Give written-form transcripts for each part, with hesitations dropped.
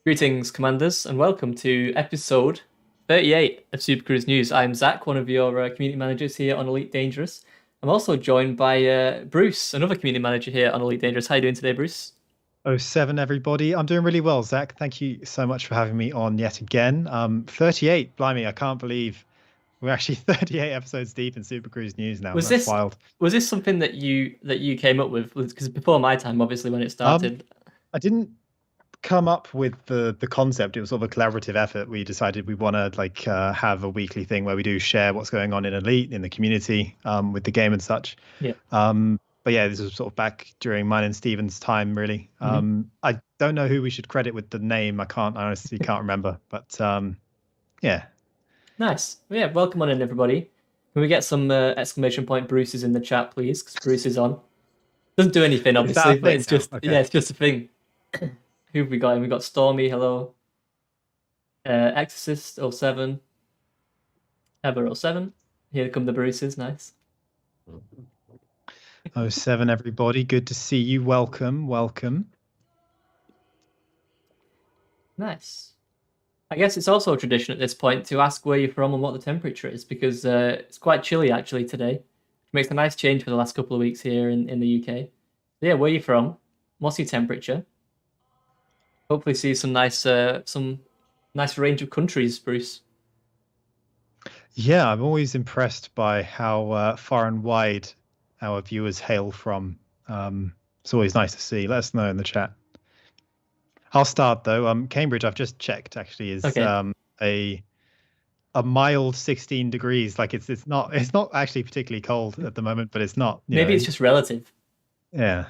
Greetings, Commanders, and welcome to episode 38 of Supercruise News. I'm Zach, one of your community managers here on Elite Dangerous. I'm also joined by Bruce, another community manager here on Elite Dangerous. How are you doing today, Bruce? Oh, seven, everybody. I'm doing really well, Zach. Thank you so much for having me on yet again. 38, blimey, I can't believe we're actually 38 episodes deep in Super Cruise News now. Was That's this wild. was this something that you came up with? Because before my time, obviously, when it Um, started. I didn't come up with the concept. It was sort of a collaborative effort. We decided we want to have a weekly thing where we do share what's going on in Elite, in the community, with the game and such. Yeah. But yeah, this was sort of back during mine and Steven's time, really. Mhm. I don't know who we should credit with the name. I honestly can't remember. But yeah. Nice. Well, yeah, welcome on in, everybody. Can we get some exclamation point Bruce's in the chat, please? Because Bruce is on. Doesn't do anything, Is that a obviously, but thing it's now? just Okay. yeah, it's just a thing. Who have we got? We got Stormy. Hello. Exorcist 07, Ever 07. Here come the Bruces, nice. Oh, seven, everybody. Good to see you. Welcome. Nice. I guess it's also a tradition at this point to ask where you're from and what the temperature is, because it's quite chilly actually today, which makes a nice change for the last couple of weeks here in the UK. So yeah, where are you from? What's your temperature? Hopefully see some nice range of countries, Bruce. Yeah, I'm always impressed by how far and wide our viewers hail from. It's always nice to see. Let us know in the chat. I'll start though. Cambridge, I've just checked, actually is Okay. a mild 16 degrees. Like it's not actually particularly cold at the moment, but it's not, Maybe it's just relative. yeah.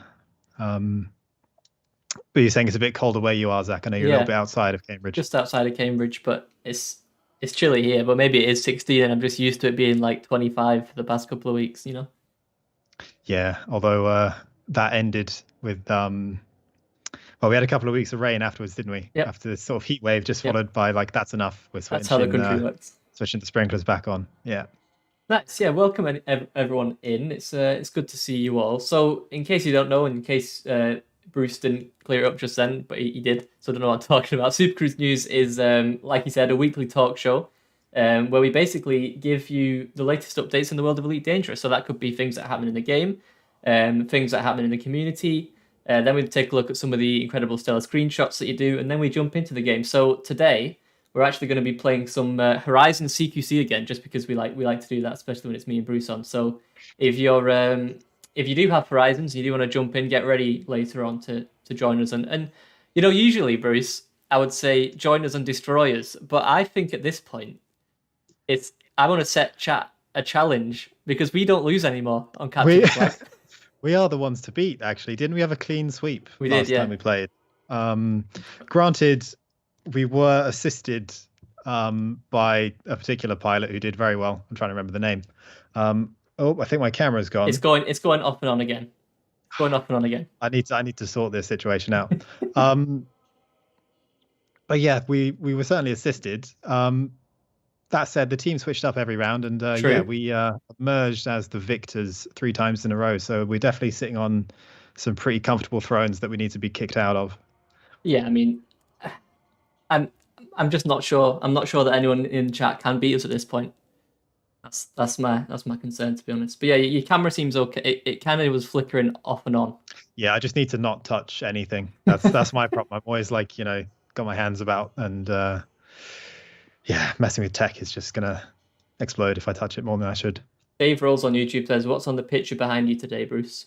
But you're saying it's a bit colder where you are, Zach. I know you're a little Yeah, bit outside of Cambridge. just outside of Cambridge, but it's chilly here. But maybe it is 16, and I'm just used to it being like 25 for the past couple of weeks. Yeah, although that ended with well, we had a couple of weeks of rain afterwards, didn't we? Yep, After this sort of heat wave, just yep. followed by like that's enough. We're That's how the switching country works. switching the sprinklers back on. Yeah. Nice. Yeah, welcome everyone in. It's good to see you all. So, in case you don't know, in case Bruce didn't clear it up just then, but he did, so I don't know what I'm talking about. Super Cruise News is, like he said, a weekly talk show where we basically give you the latest updates in the world of Elite Dangerous. So that could be things that happen in the game, things that happen in the community. Then we take a look at some of the incredible stellar screenshots that you do, and then we jump into the game. So today we're actually going to be playing some Horizon CQC again, just because we like to do that, especially when it's me and Bruce on. So if if you do have Horizons, you do want to jump in, get ready later on to join us. And usually, Bruce, I would say join us and destroy us, but I think at this point I want to set chat a challenge because we don't lose anymore on capture We the flag. we are the ones to beat, actually. Didn't we have a clean sweep We did, last yeah. time we played? Granted, we were assisted by a particular pilot who did very well. I'm trying to remember the name. Oh, I think my camera's It's gone. going off and on again. Going off and on again. I need to sort this situation out. But yeah, we were certainly assisted. That said, the team switched up every round, and yeah, True. we emerged as the victors 3 times in a row. So we're definitely sitting on some pretty comfortable thrones that we need to be kicked out of. Yeah, I mean, I'm I'm just not sure. I'm not sure that anyone in chat can beat us at this point. That's my concern, to be honest. But yeah, your camera seems okay. It kind of was flickering off and on. Yeah, I just need to not touch anything. That's my problem. I'm always like, got my hands about, and yeah, messing with tech is just gonna explode if I touch it more than I should. Dave Rolls on YouTube says, "What's on the picture behind you today, Bruce?"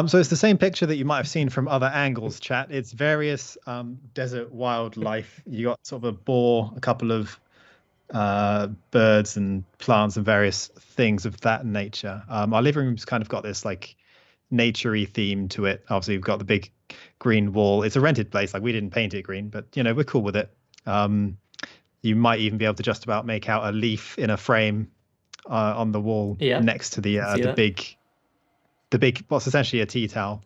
So it's the same picture that you might have seen from other angles, chat. It's various desert wildlife. You got sort of a boar, a couple of birds and plants and various things of that nature. Our living room's kind of got this like naturey theme to it. Obviously, we've got the big green wall. It's a rented place. Like we didn't paint it green, but we're cool with it. You might even be able to just about make out a leaf in a frame on the wall Yeah, next to the I see the that. big what's essentially a tea towel.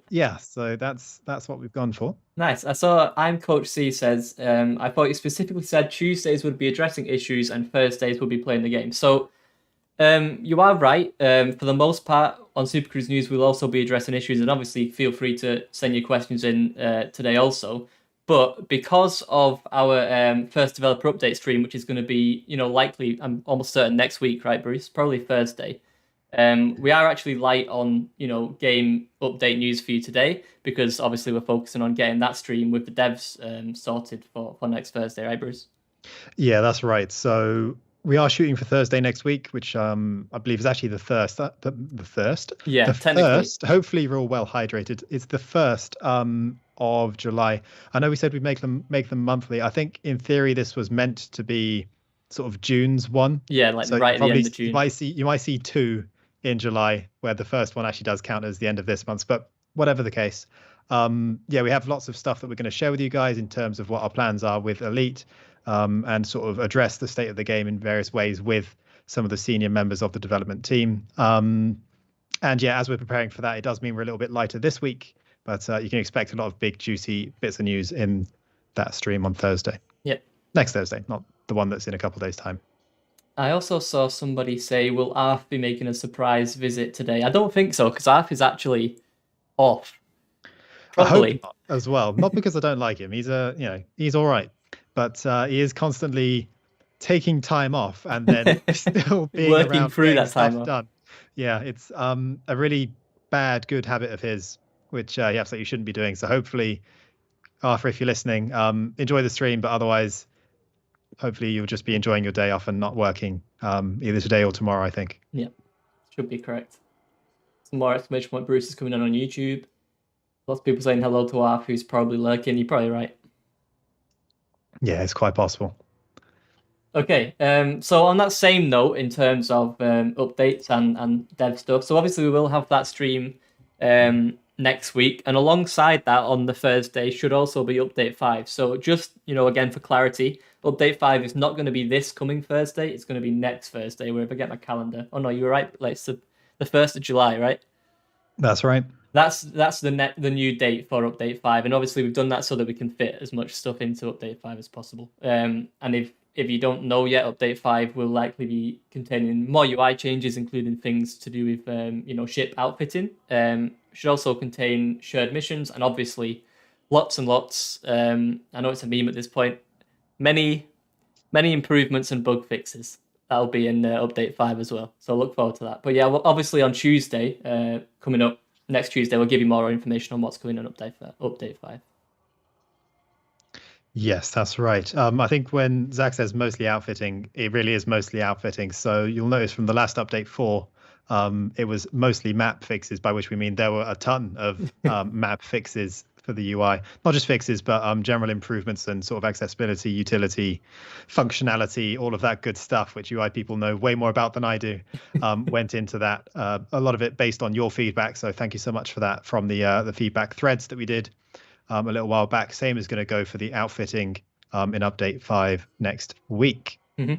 Yeah, so that's what we've gone for. Nice. I saw I'm Coach C says, I thought you specifically said Tuesdays would be addressing issues and Thursdays would be playing the game. So You are right. For the most part, on Supercruise News, we'll also be addressing issues, and obviously, feel free to send your questions in today also. But because of our first developer update stream, which is going to be, likely, I'm almost certain next week, right, Bruce? Probably Thursday. We are actually light on, game update news for you today because obviously we're focusing on getting that stream with the devs sorted for next Thursday, right, Bruce? Yeah, that's right. So we are shooting for Thursday next week, which I believe is actually the first. The first. Yeah, The technically. first. Hopefully, you're all well hydrated. It's the first of July. I know we said we'd make them monthly. I think in theory this was meant to be sort of June's one. Yeah, like So right at the end of you June. might see two in July, where the first one actually does count as the end of this month. But whatever the case, yeah, we have lots of stuff that we're going to share with you guys in terms of what our plans are with Elite, and sort of address the state of the game in various ways with some of the senior members of the development team. And yeah, as we're preparing for that, it does mean we're a little bit lighter this week, but you can expect a lot of big, juicy bits of news in that stream on Thursday. Yep. Next Thursday, not the one that's in a couple of days' time. I also saw somebody say, will Arf be making a surprise visit today? I don't think so, because Arf is actually off. I hope Probably. not as well. Not because I don't like him. He's all right, but he is constantly taking time off and then still being Working around through getting that time stuff off. done. Yeah, it's a really good habit of his, which he absolutely shouldn't be doing. So hopefully, Arthur, if you're listening, enjoy the stream, but otherwise, hopefully you'll just be enjoying your day off and not working either today or tomorrow, I think. Yeah, should be correct. Some more exclamation point Bruce is coming in on YouTube. Lots of people saying hello to Arf, who's probably lurking. You're probably right. Yeah, it's quite possible. Okay, so on that same note, in terms of updates and dev stuff, so obviously we will have that stream next week, and alongside that on the Thursday should also be Update 5. So just, again for clarity, Update 5 is not going to be this coming Thursday, it's going to be next Thursday, wherever I get my calendar. Oh no, you were right, like it's the 1st of July, right? That's right. That's the new date for Update 5, and obviously we've done that so that we can fit as much stuff into Update 5 as possible. And if you don't know yet, Update 5 will likely be containing more UI changes, including things to do with ship outfitting. Should also contain shared missions, and obviously lots and lots. I know it's a meme at this point. Many improvements and bug fixes. That'll be in Update 5 as well. So look forward to that. But yeah, well, obviously on Tuesday, coming up next Tuesday, we'll give you more information on what's coming on Update 5. Yes, that's right. I think when Zach says mostly outfitting, it really is mostly outfitting. So you'll notice from the last update 4, it was mostly map fixes, by which we mean there were a ton of map fixes for the UI. Not just fixes, but general improvements and sort of accessibility, utility, functionality, all of that good stuff, which UI people know way more about than I do, went into that. A lot of it based on your feedback. So thank you so much for that from the feedback threads that we did a little while back. Same is going to go for the outfitting in Update 5 next week. Mm-hmm.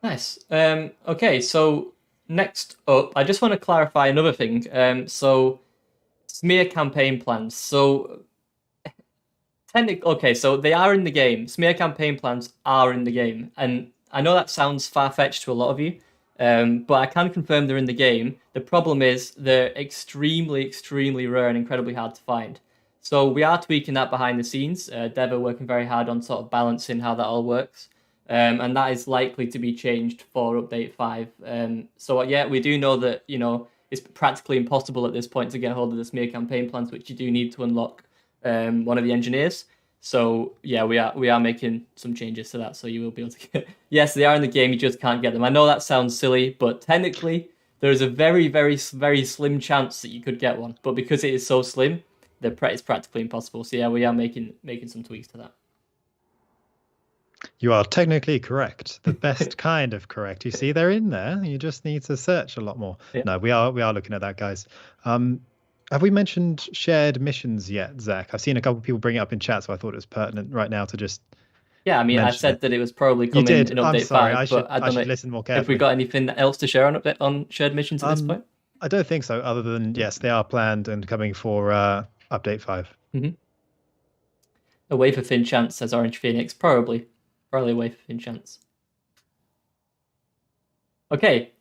Nice. Okay, so next up, I just want to clarify another thing. So smear campaign plans. So okay, so they are in the game. Smear campaign plans are in the game, and I know that sounds far-fetched to a lot of you, but I can confirm they're in the game. The problem is they're extremely, extremely rare and incredibly hard to find. So we are tweaking that behind the scenes. Dev are working very hard on sort of balancing how that all works. And that is likely to be changed for Update 5. So yeah, we do know that, it's practically impossible at this point to get hold of the smear campaign plans, which you do need to unlock one of the engineers. So yeah, we are making some changes to that, so you will be able to get... Yes, they are in the game, you just can't get them. I know that sounds silly, but technically there is a very, very, very slim chance that you could get one. But because it is so slim, it's practically impossible. So yeah, we are making some tweaks to that. You are technically correct. The best kind of correct. You see, they're in there. You just need to search a lot more. Yeah. No, we are looking at that, guys. Have we mentioned shared missions yet, Zach? I've seen a couple of people bring it up in chat, so I thought it was pertinent right now to just... Yeah, I mean, I said that it was probably coming in Update 5, but I should listen more carefully. Have we got anything else to share on shared missions at this point? I don't think so, other than, yes, they are planned and coming for Update 5. Mm-hmm. A wafer thin chance, says Orange Phoenix. Probably a wafer thin chance. Okay,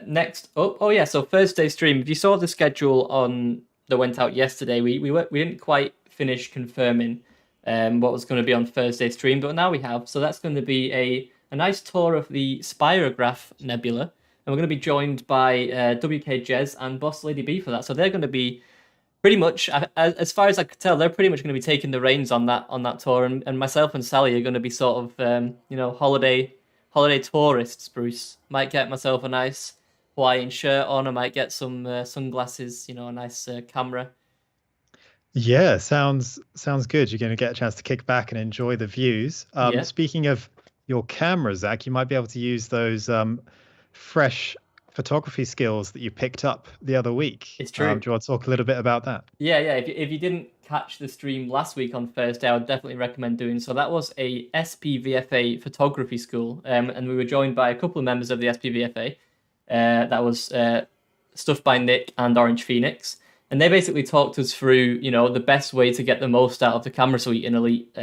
next up. Oh yeah, so Thursday stream. If you saw the schedule on that went out yesterday, we didn't quite finish confirming what was going to be on Thursday stream, but now we have. So that's going to be a nice tour of the Spirograph Nebula, and we're going to be joined by WK Jez and Boss Lady B for that. So they're going to be pretty much, as far as I could tell, they're pretty much going to be taking the reins on that tour, and myself and Sally are going to be sort of holiday tourists. Bruce might get myself a nice Hawaiian shirt on. I might get some sunglasses. A nice camera. Yeah, sounds good. You're going to get a chance to kick back and enjoy the views. Yeah, Speaking of your camera, Zach, you might be able to use those fresh photography skills that you picked up the other week. it's true. Do you want to talk a little bit about that? Yeah, yeah. If you didn't catch the stream last week on Thursday, I would definitely recommend doing so. That was a SPVFA photography school, and we were joined by a couple of members of the SPVFA. That was stuff by Nick and Orange Phoenix, and they basically talked us through, the best way to get the most out of the camera suite in Elite,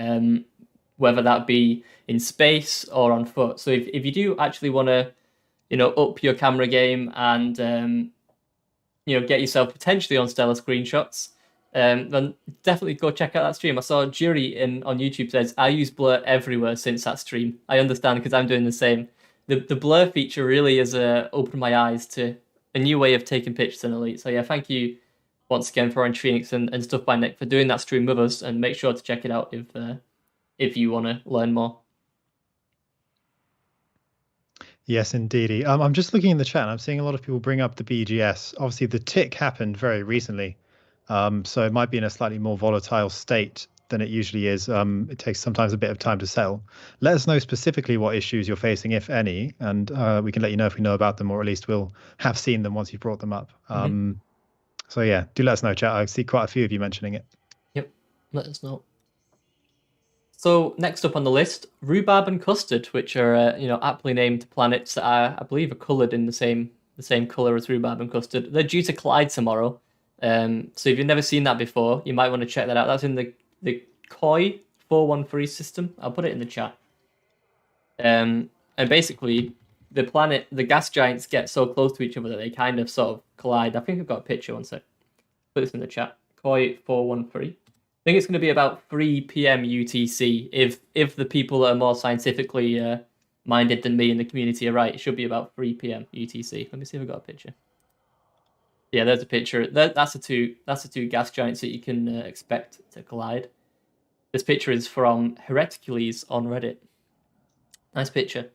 whether that be in space or on foot. So if you do actually want to, up your camera game and get yourself potentially on stellar screenshots, then definitely go check out that stream. I saw Jury on YouTube says, I use blur everywhere since that stream. I understand because I'm doing the same. The blur feature really has opened my eyes to a new way of taking pictures in Elite. So yeah, thank you once again for Orange Phoenix and Stuff by Nick for doing that stream with us, and make sure to check it out if you want to learn more. Yes, indeedy. I'm just looking in the chat and I'm seeing a lot of people bring up the BGS. Obviously, the tick happened very recently, so it might be in a slightly more volatile state than it usually is. It takes sometimes a bit of time to settle. Let us know specifically what issues you're facing, if any, and we can let you know if we know about them, or at least we'll have seen them once you've brought them up. So yeah, do let us know, chat. I see quite a few of you mentioning it. Yep, let us know. So next up on the list, rhubarb and custard, which are aptly named planets that I believe are coloured in the same colour as rhubarb and custard. They're due to collide tomorrow. So if you've never seen that before, you might want to check that out. That's in the Koi 413 system. I'll put it in the chat. And basically, the gas giants get so close to each other that they kind of sort of collide. I think I've got a picture. One sec. Put this in the chat. Koi 413. I think it's going to be about 3 p.m. UTC. If the people that are more scientifically minded than me in the community are right, it should be about 3 p.m. UTC. Let me see if I've got a picture. Yeah, there's a picture. That's the two gas giants that you can expect to collide. This picture is from Hereticules on Reddit. Nice picture.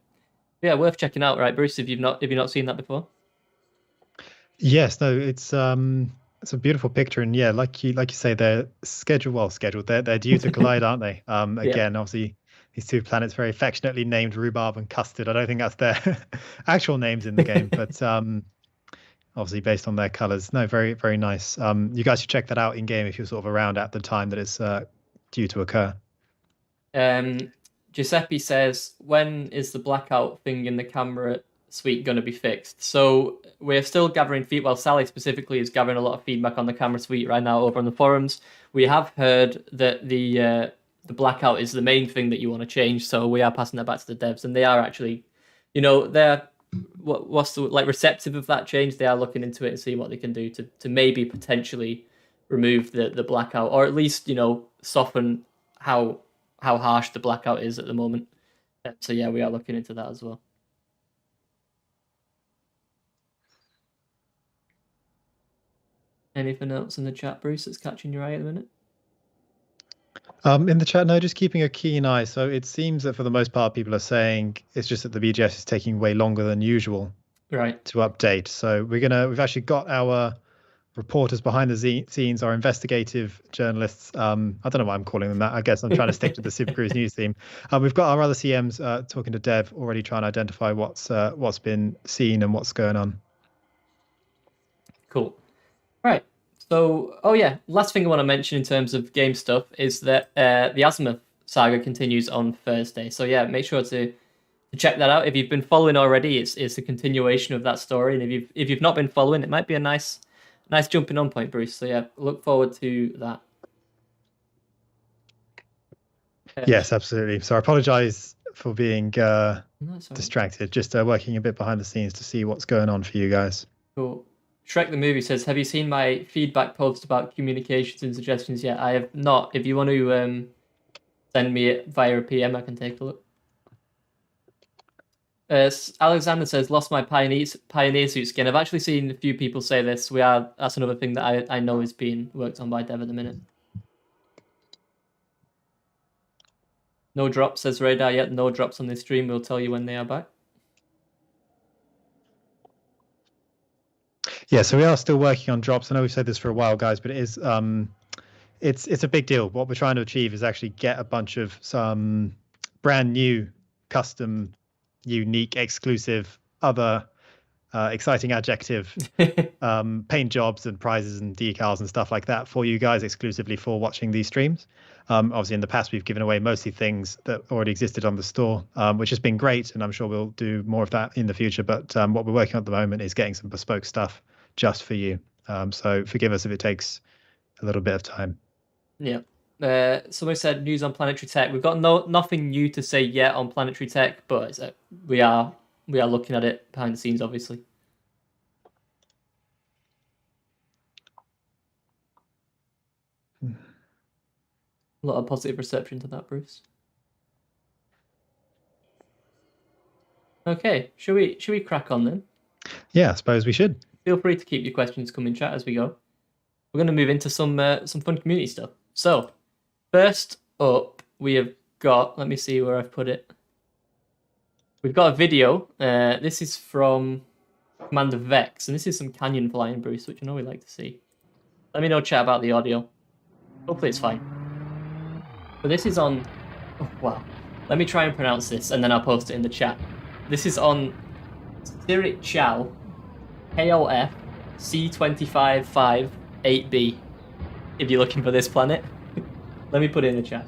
Yeah, worth checking out, right, Bruce? If you've not seen that before. Yes, no, it's a beautiful picture, and yeah, like you say, they're scheduled. They're due to collide, aren't they? Again, obviously, these two planets very affectionately named Rhubarb and Custard. I don't think that's their actual names in the game, but obviously based on their colors. No, very, very nice. You guys should check that out in game if you're sort of around at the time that it's due to occur. Giuseppe says, when is the blackout thing in the camera suite going to be fixed? So we're still gathering feedback. Well, Sally specifically is gathering a lot of feedback on the camera suite right now over on the forums. We have heard that the blackout is the main thing that you want to change. So we are passing that back to the devs, and they are actually, they're what's the receptive of that change. They are looking into it and seeing what they can do to maybe potentially remove the blackout, or at least soften how harsh the blackout is at the moment. So yeah, we are looking into that as well. Anything else in the chat, Bruce, that's catching your eye at the minute? In the chat, no, just keeping a keen eye. So it seems that for the most part, people are saying it's just that the BGS is taking way longer than usual, right, to update. So we've actually got our reporters behind the scenes, our investigative journalists. I don't know why I'm calling them that. I guess I'm trying to stick to the Supercruise news theme. We've got our other CMs talking to Dev, already trying to identify what's been seen and what's going on. Cool. Right. So, last thing I want to mention in terms of game stuff is that the Azimuth saga continues on Thursday. So yeah, make sure to check that out. If you've been following already, it's a continuation of that story, and if you've not been following, it might be a nice jumping on point, Bruce. So yeah, look forward to that. Yes, absolutely. So I apologize for being distracted. Just working a bit behind the scenes to see what's going on for you guys. Cool. Shrek the Movie says, have you seen my feedback post about communications and suggestions yet? I have not. If you want to send me it via a PM, I can take a look. Alexander says, lost my pioneer suit skin. I've actually seen a few people say this. That's another thing that I know is being worked on by Dev at the minute. No drops, says Radar yet. No drops on this stream. We'll tell you when they are back. Yeah, so we are still working on drops. I know we've said this for a while, guys, but it is it's a big deal. What we're trying to achieve is actually get a bunch of some brand new, custom, unique, exclusive, other exciting adjective paint jobs and prizes and decals and stuff like that for you guys exclusively for watching these streams. Obviously, in the past, we've given away mostly things that already existed on the store, which has been great, and I'm sure we'll do more of that in the future. But what we're working on at the moment is getting some bespoke stuff just for you. So forgive us if it takes a little bit of time. Yeah. Somebody said news on planetary tech. We've got nothing new to say yet on planetary tech, but we are looking at it behind the scenes, obviously. A lot of positive reception to that, Bruce. Okay, should we crack on then? Yeah, I suppose we should. Feel free to keep your questions coming, chat, as we go. We're going to move into some fun community stuff. So, first up, we have got. Let me see where I've put it. We've got a video. This is from Commander Vex, and this is some canyon flying, Bruce, which I know we like to see. Let me know, chat, about the audio. Hopefully it's fine. But this is on. Oh, wow. Let me try and pronounce this, and then I'll post it in the chat. This is on Sirit Chow, KOF C255 8B. If you're looking for this planet, let me put it in the chat.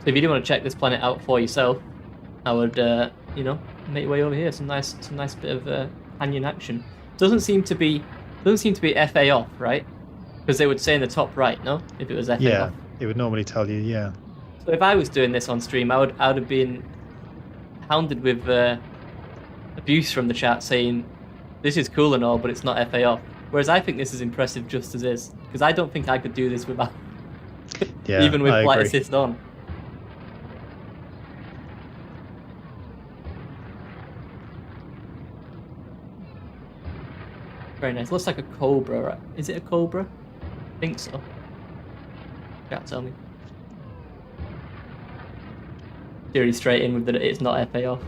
So if you do want to check this planet out for yourself, I would, make your way over here. Some nice bit of canyon action. Doesn't seem to be FA off, right? Because they would say in the top right, no? If it was FA off. Yeah, it would normally tell you, yeah. So if I was doing this on stream, I would have been hounded with abuse from the chat saying, this is cool and all, but it's not FA off. Whereas I think this is impressive just as is. Because I don't think I could do this without, even with flight assist on. Very nice. Looks like a cobra, right? Is it a cobra? I think so. Can't tell me. Theory straight in with that it's not FA off.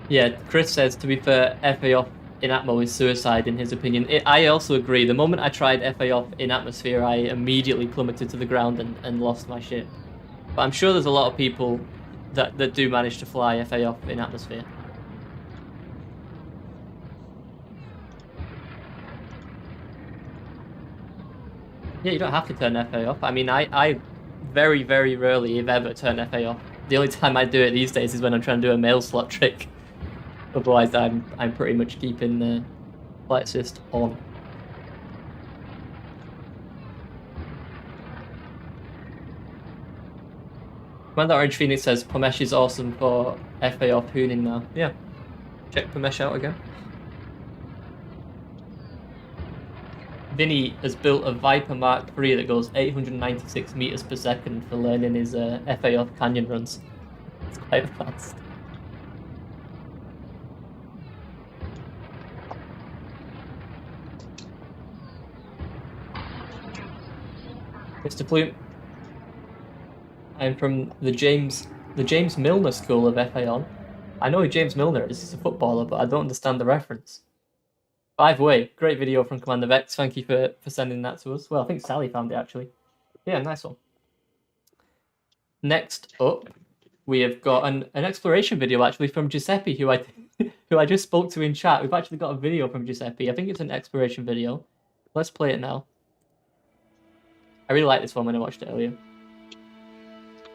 Yeah, Chris says, to be fair, FA off in Atmo is suicide in his opinion. I also agree. The moment I tried FA off in atmosphere, I immediately plummeted to the ground and lost my ship. But I'm sure there's a lot of people that do manage to fly FA off in atmosphere. Yeah, you don't have to turn FA off. I mean, I very, very rarely, if ever, turn FA off. The only time I do it these days is when I'm trying to do a mail slot trick. Otherwise, I'm pretty much keeping the flight assist on. Commander Orange Phoenix says Pomesh is awesome for FA off hooning now. Yeah, check Pomesh out again. Vinny has built a Viper Mark III that goes 896 meters per second for learning his FA off canyon runs. It's quite fast. Mr. Plume, I'm from the James Milner School of FA on. I know who James Milner is. He's a footballer, but I don't understand the reference. Either way, great video from Commander Vex. Thank you for sending that to us. Well, I think Sally found it, actually. Yeah, nice one. Next up, we have got an exploration video, actually, from Giuseppe, who I just spoke to in chat. We've actually got a video from Giuseppe. I think it's an exploration video. Let's play it now. I really liked this one when I watched it earlier.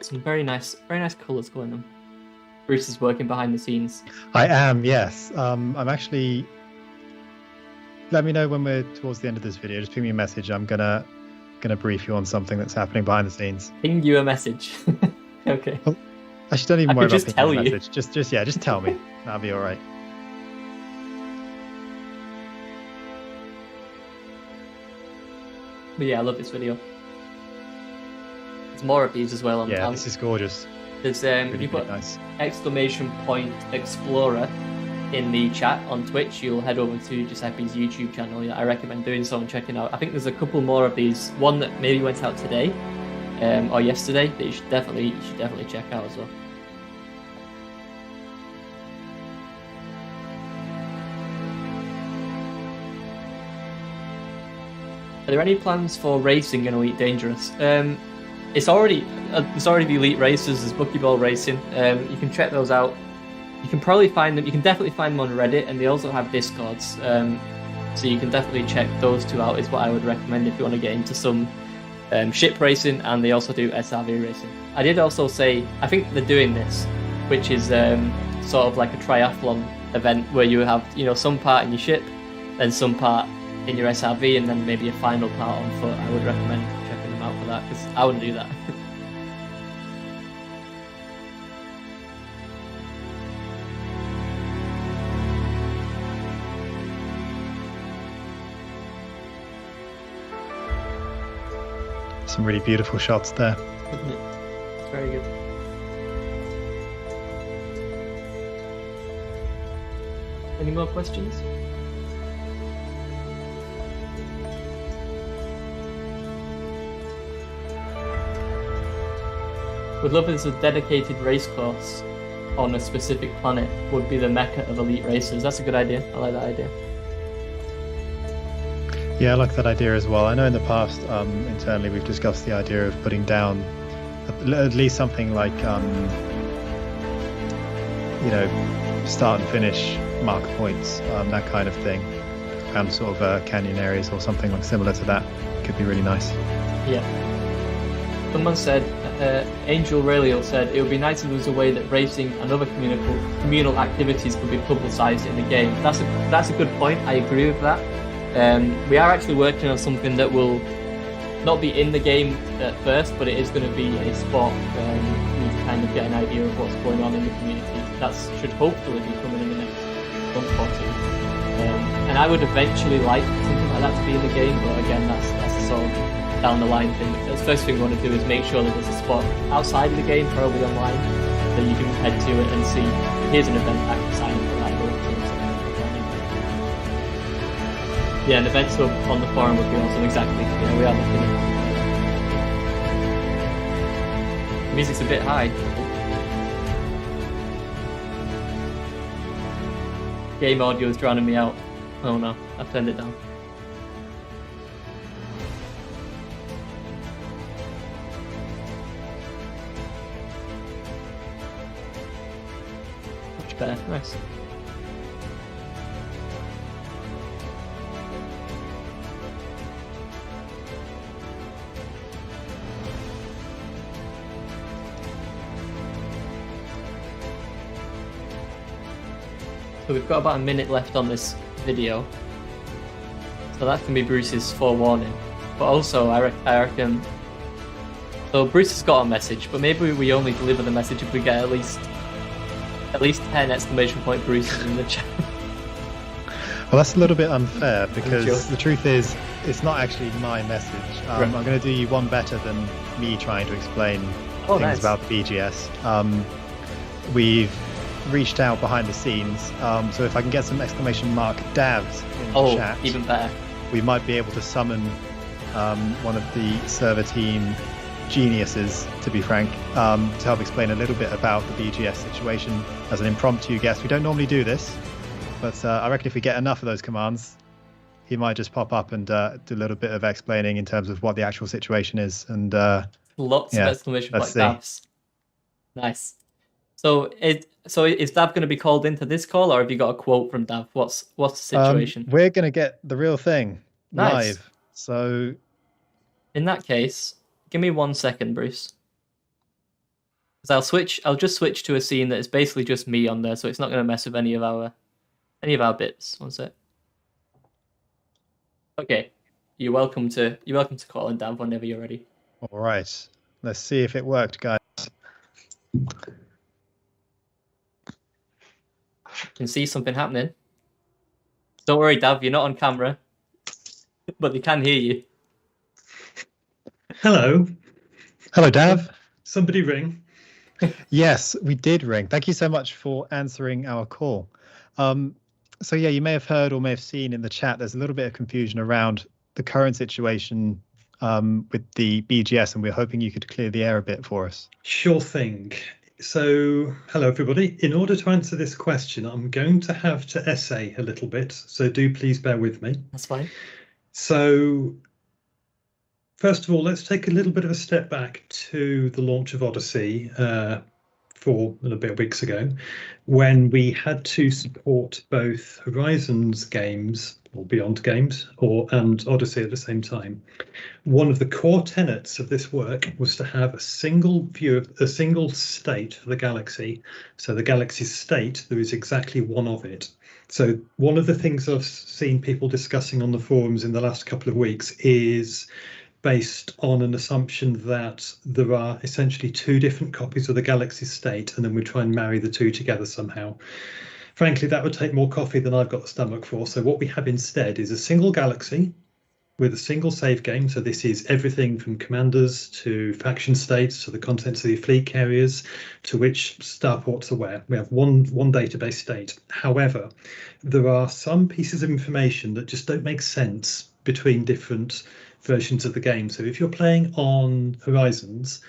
Some very nice colours going on. Bruce is working behind the scenes. I am, yes. I'm actually let me know when we're towards the end of this video. Just ping me a message. I'm gonna brief you on something that's happening behind the scenes. Ping you a message. Okay. Well, actually, don't even I worry could about just pinging tell a you. message. Just tell me. That'll be all right. But yeah, I love this video. There's more of these as well. Yeah, this is gorgeous. There's Really, you put really nice. !explorer in the chat on Twitch, you'll head over to Giuseppe's YouTube channel. Yeah, I recommend doing so and checking out. I think there's a couple more of these. One that maybe went out today or yesterday that you should definitely check out as well. Are there any plans for racing in Elite Dangerous? It's already the Elite Racers. There's Buckyball Racing. You can check those out. You can probably find them. You can definitely find them on Reddit, and they also have Discords. So you can definitely check those two out. Is what I would recommend if you want to get into some ship racing, and they also do SRV racing. I did also say I think they're doing this, which is sort of like a triathlon event where you have some part in your ship, then some part in your SRV, and then maybe a final part on foot. I would recommend checking them out for that because I wouldn't do that. Some really beautiful shots there. It's very good. Any more questions? Would love as a dedicated race course on a specific planet would be the mecca of elite racers. That's a good idea. I like that idea. Yeah, I like that idea as well. I know in the past, internally, we've discussed the idea of putting down at least something like, start and finish mark points, that kind of thing, around sort of canyon areas or something like similar to that. Could be really nice. Yeah. Someone said, Angel Raeliel said, it would be nice if there was a way that racing and other communal activities could be publicised in the game. That's a good point. I agree with that. We are actually working on something that will not be in the game at first, but it is going to be a spot for you to kind of get an idea of what's going on in the community. That should hopefully be coming in the next month or two. And I would eventually like something like that to be in the game, but again, that's a sort of down the line thing. The first thing we want to do is make sure that there's a spot outside of the game, probably online, that you can head to it and see, here's an event I can sign up for that. Yeah, an event hub on the forum would be awesome. Exactly. Yeah, we are looking at. The music's a bit high. Game audio is drowning me out. Oh no, I've turned it down. Much better. Nice. So we've got about a minute left on this video. So that can be Bruce's forewarning. But also, I reckon... So Bruce has got a message, but maybe we only deliver the message if we get at least 10 exclamation point Bruce's in the chat. Well, that's a little bit unfair because the truth is, it's not actually my message. Right. I'm going to do you one better than me trying to explain things about the BGS. We've reached out behind the scenes, so if I can get some exclamation mark davs in the chat, even better. We might be able to summon one of the server team geniuses, to be frank, to help explain a little bit about the BGS situation as an impromptu guest. We don't normally do this, but I reckon if we get enough of those commands, he might just pop up and do a little bit of explaining in terms of what the actual situation is. And lots of exclamation point davs. Nice. So is Dav going to be called into this call, or have you got a quote from Dav? What's the situation? We're going to get the real thing live. So in that case, give me 1 second, Bruce. Because I'll just switch to a scene that is basically just me on there, so it's not going to mess with any of our bits. 1 sec. Okay, you're welcome to call in, Dav, whenever you're ready. All right, let's see if it worked, guys. You can see something happening. Don't worry, Dav, you're not on camera, but they can hear you. Hello. Hello, Dav. Somebody ring. Yes, we did ring. Thank you so much for answering our call. So yeah, you may have heard or may have seen in the chat, there's a little bit of confusion around the current situation with the BGS, and we're hoping you could clear the air a bit for us. Sure thing. So, hello everybody. In order to answer this question, I'm going to have to essay a little bit, so do please bear with me. That's fine. So, first of all, let's take a little bit of a step back to the launch of Odyssey 4 and a bit weeks ago, when we had to support both Horizon's games or Beyond games and Odyssey at the same time. One of the core tenets of this work was to have a single view of a single state for the galaxy. So the galaxy's state, there is exactly one of it. So one of the things I've seen people discussing on the forums in the last couple of weeks is based on an assumption that there are essentially two different copies of the galaxy's state, and then we try and marry the two together somehow. Frankly, that would take more coffee than I've got the stomach for. So what we have instead is a single galaxy with a single save game. So this is everything from commanders to faction states to the contents of the fleet carriers to which starports are where. We have one database state. However, there are some pieces of information that just don't make sense between different versions of the game. So if you're playing on Horizons,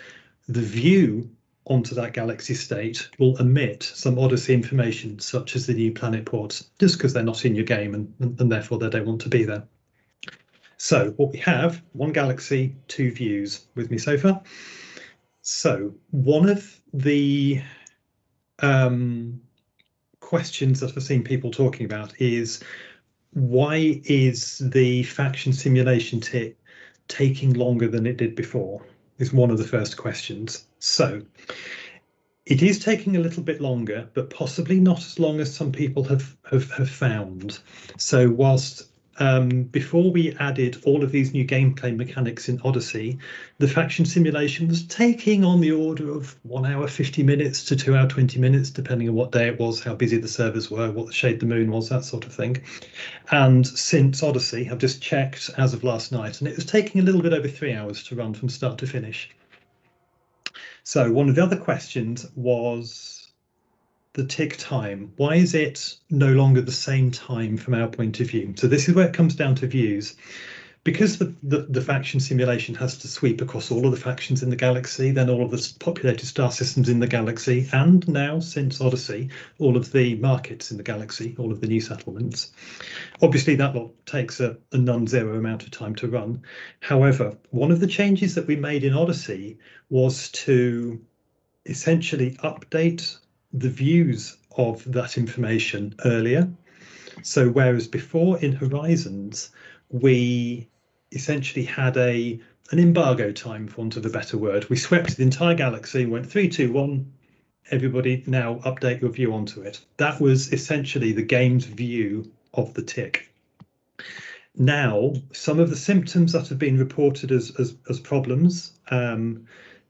the view onto that galaxy state will omit some Odyssey information, such as the new planet ports, just because they're not in your game and therefore they don't want to be there. So what we have, one galaxy, two views. With me so far? So one of the questions that I've seen people talking about is, why is the faction simulation taking longer than it did before? Is one of the first questions. So it is taking a little bit longer, but possibly not as long as some people have found. So whilst before we added all of these new gameplay mechanics in Odyssey, the faction simulation was taking on the order of 1 hour 50 minutes to 2 hour 20 minutes, depending on what day it was, how busy the servers were, what the shade of the moon was, that sort of thing. And since Odyssey, I've just checked as of last night, and it was taking a little bit over 3 hours to run from start to finish. So one of the other questions was the tick time. Why is it no longer the same time from our point of view? So this is where it comes down to views. Because the faction simulation has to sweep across all of the factions in the galaxy, then all of the populated star systems in the galaxy, and now, since Odyssey, all of the markets in the galaxy, all of the new settlements. Obviously, that lot takes a non-zero amount of time to run. However, one of the changes that we made in Odyssey was to essentially update the views of that information earlier. So whereas before in Horizons, we essentially had an embargo time, for want of a better word. We swept the entire galaxy, went 3, 2, 1, everybody now update your view onto it. That was essentially the game's view of the tick. Now, some of the symptoms that have been reported as problems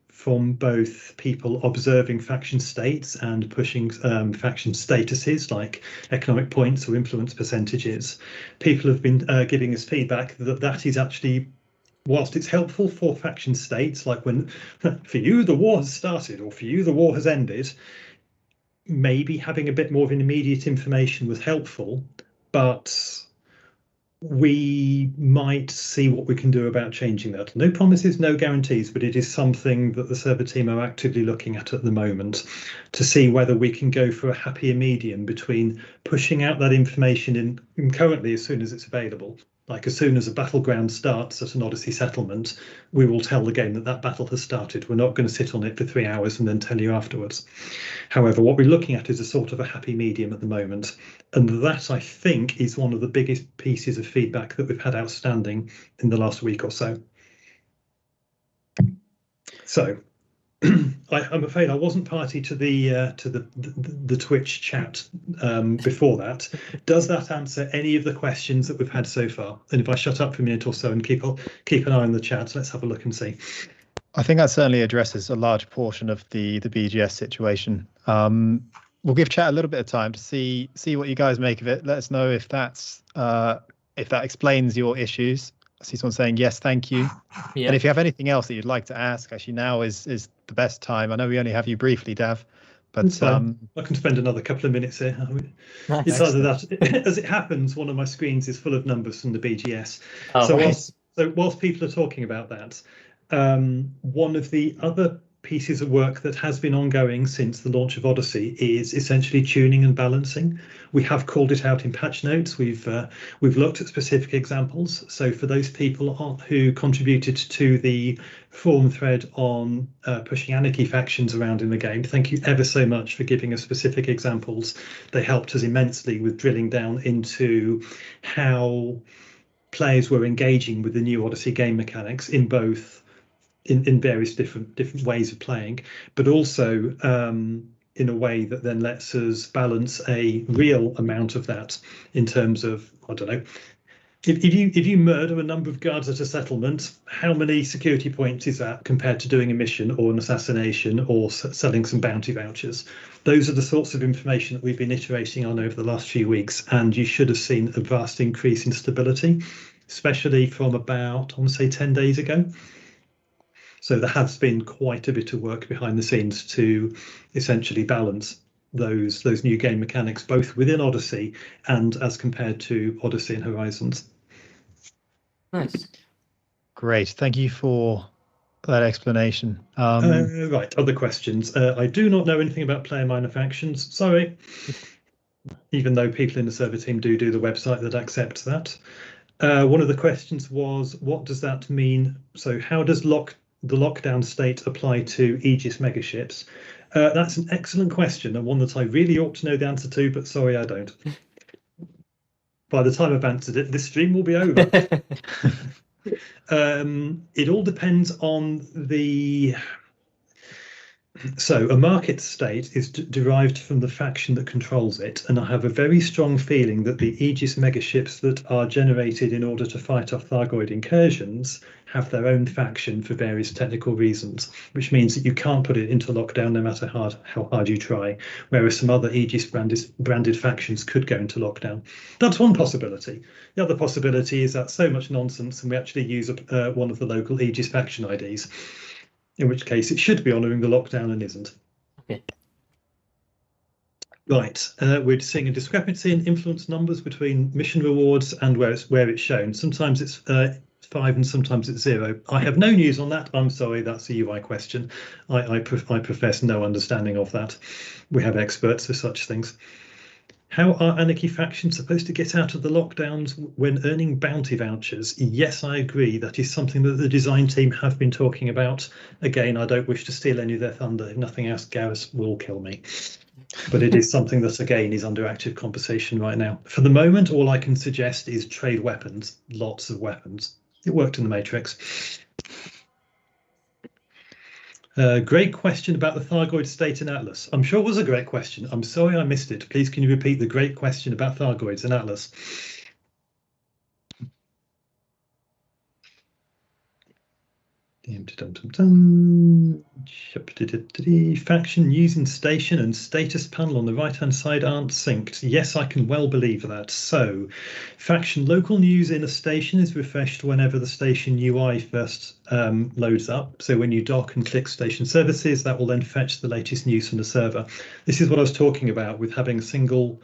from both people observing faction states and pushing faction statuses like economic points or influence percentages, people have been giving us feedback that is actually, whilst it's helpful for faction states, like when for you the war has started or for you the war has ended, maybe having a bit more of an immediate information was helpful, but we might see what we can do about changing that. No promises, no guarantees, but it is something that the server team are actively looking at the moment to see whether we can go for a happier medium between pushing out that information in currently as soon as it's available. Like as soon as a battleground starts at an Odyssey settlement, we will tell the game that that battle has started. We're not going to sit on it for 3 hours and then tell you afterwards. However, what we're looking at is a sort of a happy medium at the moment. And that, I think, is one of the biggest pieces of feedback that we've had outstanding in the last week or so. So I'm afraid I wasn't party to the Twitch chat before that. Does that answer any of the questions that we've had so far? And if I shut up for a minute or so and keep an eye on the chat, let's have a look and see. I think that certainly addresses a large portion of the BGS situation. We'll give chat a little bit of time to see what you guys make of it. Let us know if that explains your issues. I see someone saying yes, thank you. Yeah. And if you have anything else that you'd like to ask, actually now is the best time. I know we only have you briefly, Dav, but I can spend another couple of minutes here. Nice. It's either that, as it happens, one of my screens is full of numbers from the BGS. Oh, so right. whilst people are talking about that, one of the other pieces of work that has been ongoing since the launch of Odyssey is essentially tuning and balancing. We have called it out in patch notes. We've looked at specific examples. So for those people who contributed to the forum thread on pushing anarchy factions around in the game, thank you ever so much for giving us specific examples. They helped us immensely with drilling down into how players were engaging with the new Odyssey game mechanics in both in various different ways of playing, but also in a way that then lets us balance a real amount of that in terms of, I don't know, if you murder a number of guards at a settlement, how many security points is that compared to doing a mission or an assassination or selling some bounty vouchers? Those are the sorts of information that we've been iterating on over the last few weeks, and you should have seen a vast increase in stability, especially from about, I want to say, 10 days ago. So there has been quite a bit of work behind the scenes to essentially balance those new game mechanics, both within Odyssey and as compared to Odyssey and Horizons. Nice. Great. Thank you for that explanation. Right, other questions. I do not know anything about player minor factions. Sorry. Even though people in the server team do the website that accepts that. One of the questions was, what does that mean? So how does the lockdown state apply to Aegis megaships? That's an excellent question, and one that I really ought to know the answer to, but sorry, I don't. By the time I've answered it, this stream will be over. It all depends on the... So a market state is derived from the faction that controls it, and I have a very strong feeling that the Aegis megaships that are generated in order to fight off Thargoid incursions have their own faction for various technical reasons, which means that you can't put it into lockdown no matter how hard you try, whereas some other Aegis branded factions could go into lockdown. That's one possibility. The other possibility is that so much nonsense and we actually use one of the local Aegis faction IDs, in which case it should be honouring the lockdown and isn't. Okay. Right, we're seeing a discrepancy in influence numbers between mission rewards and where it's shown. Sometimes it's 5 and sometimes it's 0. I have no news on that. I'm sorry, that's a UI question. I profess no understanding of that. We have experts for such things. How are anarchy factions supposed to get out of the lockdowns when earning bounty vouchers? Yes, I agree. That is something that the design team have been talking about. Again, I don't wish to steal any of their thunder. If nothing else, Garrus will kill me. But it is something that, again, is under active conversation right now. For the moment, all I can suggest is trade weapons, lots of weapons. It worked in the Matrix. Great question about the Thargoid state in Atlas. I'm sure it was a great question. I'm sorry I missed it. Please, can you repeat the great question about Thargoids in Atlas? Faction news in station and status panel on the right-hand side aren't synced. Yes, I can well believe that. So, faction local news in a station is refreshed whenever the station UI first loads up. So when you dock and click station services, that will then fetch the latest news from the server. This is what I was talking about with having a single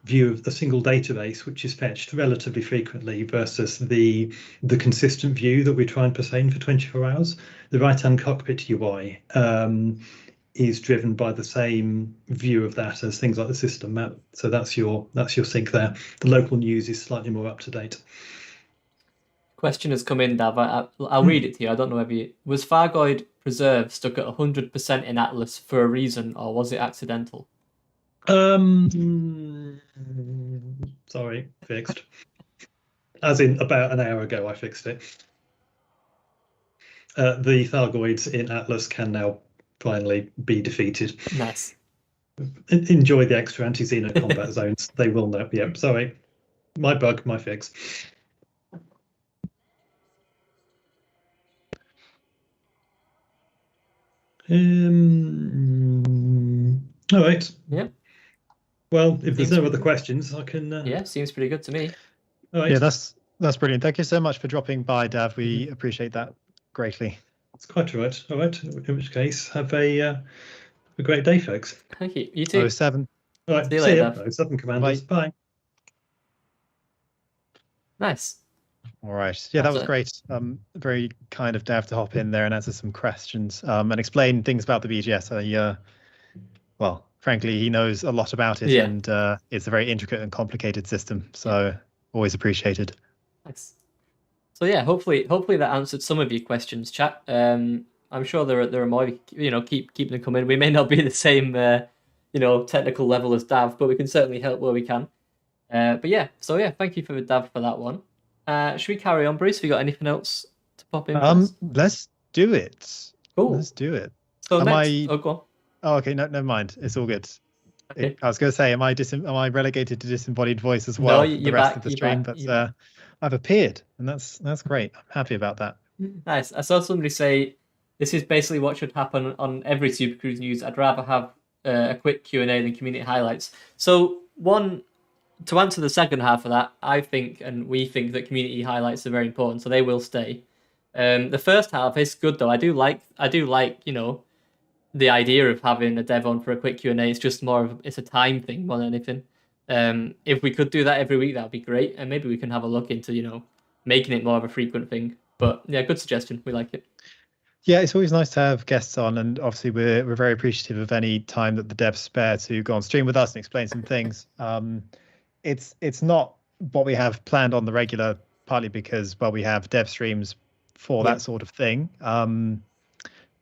view of a single database, which is fetched relatively frequently, versus the consistent view that we try and sustain for 24 hours. The right-hand cockpit UI is driven by the same view of that as things like the system map. So that's your sync there. The local news is slightly more up to date. Question has come in, Dav. I'll read it to you. I don't know whether was Thargoid Preserve stuck at 100% in Atlas for a reason, or was it accidental? Sorry, fixed. As in about an hour ago, I fixed it. The Thargoids in Atlas can now finally be defeated. Nice. Enjoy the extra anti-Xeno combat zones. They will know. Yep, sorry. My bug, my fix. All right. Yep. Well, if there's Seems no other good. questions, I can. Yeah, seems pretty good to me. All right. Yeah, that's brilliant. Thank you so much for dropping by, Dav. We appreciate that greatly. That's quite all right. All right. In which case, have a great day, folks. Thank you. You too. 07. All right. See you See later, ya. Dav. 07 Commanders. Bye. Nice. All right. Yeah, that was That's great. Very kind of Dav to hop in there and answer some questions and explain things about the BGS. Well, frankly, he knows a lot about it, and it's a very intricate and complicated system. So always appreciated. Thanks. So yeah, hopefully that answered some of your questions, chat. I'm sure there are more. Keep them coming. We may not be the same, technical level as Dav, but we can certainly help where we can. But yeah, thank you for Dav for that one. Should we carry on, Bruce? Have you got anything else to pop in? Let's do it. Cool. Let's do it. So Am next, I... oh, go on. Oh, okay. No, never mind. It's all good. Okay. I was going to say, am I relegated to disembodied voice as well? No, you're the rest back, of the you're stream, back, but I've appeared, and that's great. I'm happy about that. Nice. I saw somebody say this is basically what should happen on every Supercruise news. I'd rather have a quick Q&A than community highlights. So to answer the second half of that, I think and we think that community highlights are very important, so they will stay. The first half is good though. I do like the idea of having a dev on for a quick Q&A. It's just it's a time thing more than anything. If we could do that every week, that'd be great, and maybe we can have a look into making it more of a frequent thing. But yeah, good suggestion. We like it. Yeah, it's always nice to have guests on, and obviously we're very appreciative of any time that the devs spare to go on stream with us and explain some things. It's not what we have planned on the regular, partly because we have dev streams for that sort of thing.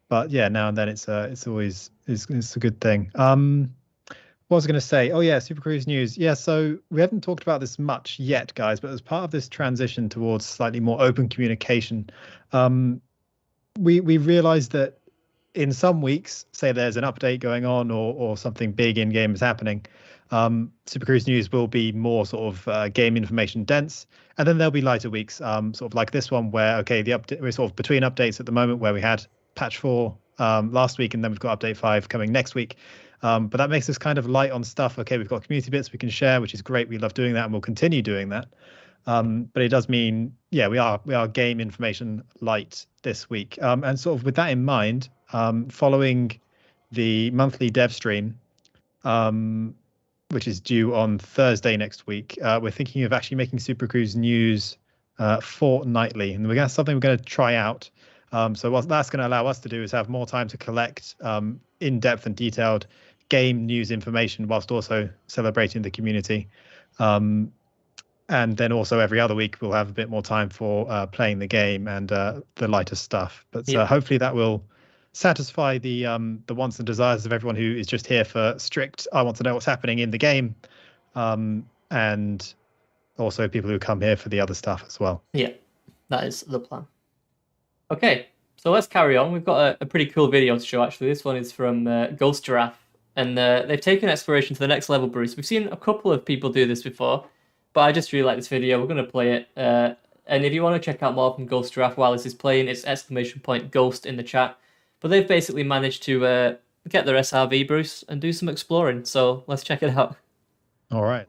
But yeah, now and then it's always a good thing. What was I going to say? Oh yeah, Supercruise news. Yeah, so we haven't talked about this much yet, guys, but as part of this transition towards slightly more open communication, we realized that in some weeks, say there's an update going on or something big in game is happening, Supercruise news will be more sort of game information dense, and then there'll be lighter weeks, sort of like this one where the update, we're sort of between updates at the moment, where we had patch 4 last week, and then we've got update 5 coming next week. But that makes us kind of light on stuff. We've got community bits we can share, which is great. We love doing that, and we'll continue doing that. But it does mean, we are game information light this week. And sort of with that in mind, following the monthly dev stream, which is due on Thursday next week, we're thinking of actually making Supercruise news fortnightly, and that's something we're going to try out. So what that's going to allow us to do is have more time to collect in-depth and detailed game news information whilst also celebrating the community. And then also every other week we'll have a bit more time for playing the game and the lighter stuff. But hopefully that will satisfy the wants and desires of everyone who is just here for strict, I want to know what's happening in the game, and also people who come here for the other stuff as well. Yeah, that is the plan. Okay, so let's carry on. We've got a pretty cool video to show, actually. This one is from Ghost Giraffe, and they've taken exploration to the next level, Bruce. We've seen a couple of people do this before, but I just really like this video. We're going to play it. And if you want to check out more from Ghost Giraffe while this is playing, it's !Ghost in the chat. But they've basically managed to get their SRV, Bruce, and do some exploring. So let's check it out. All right.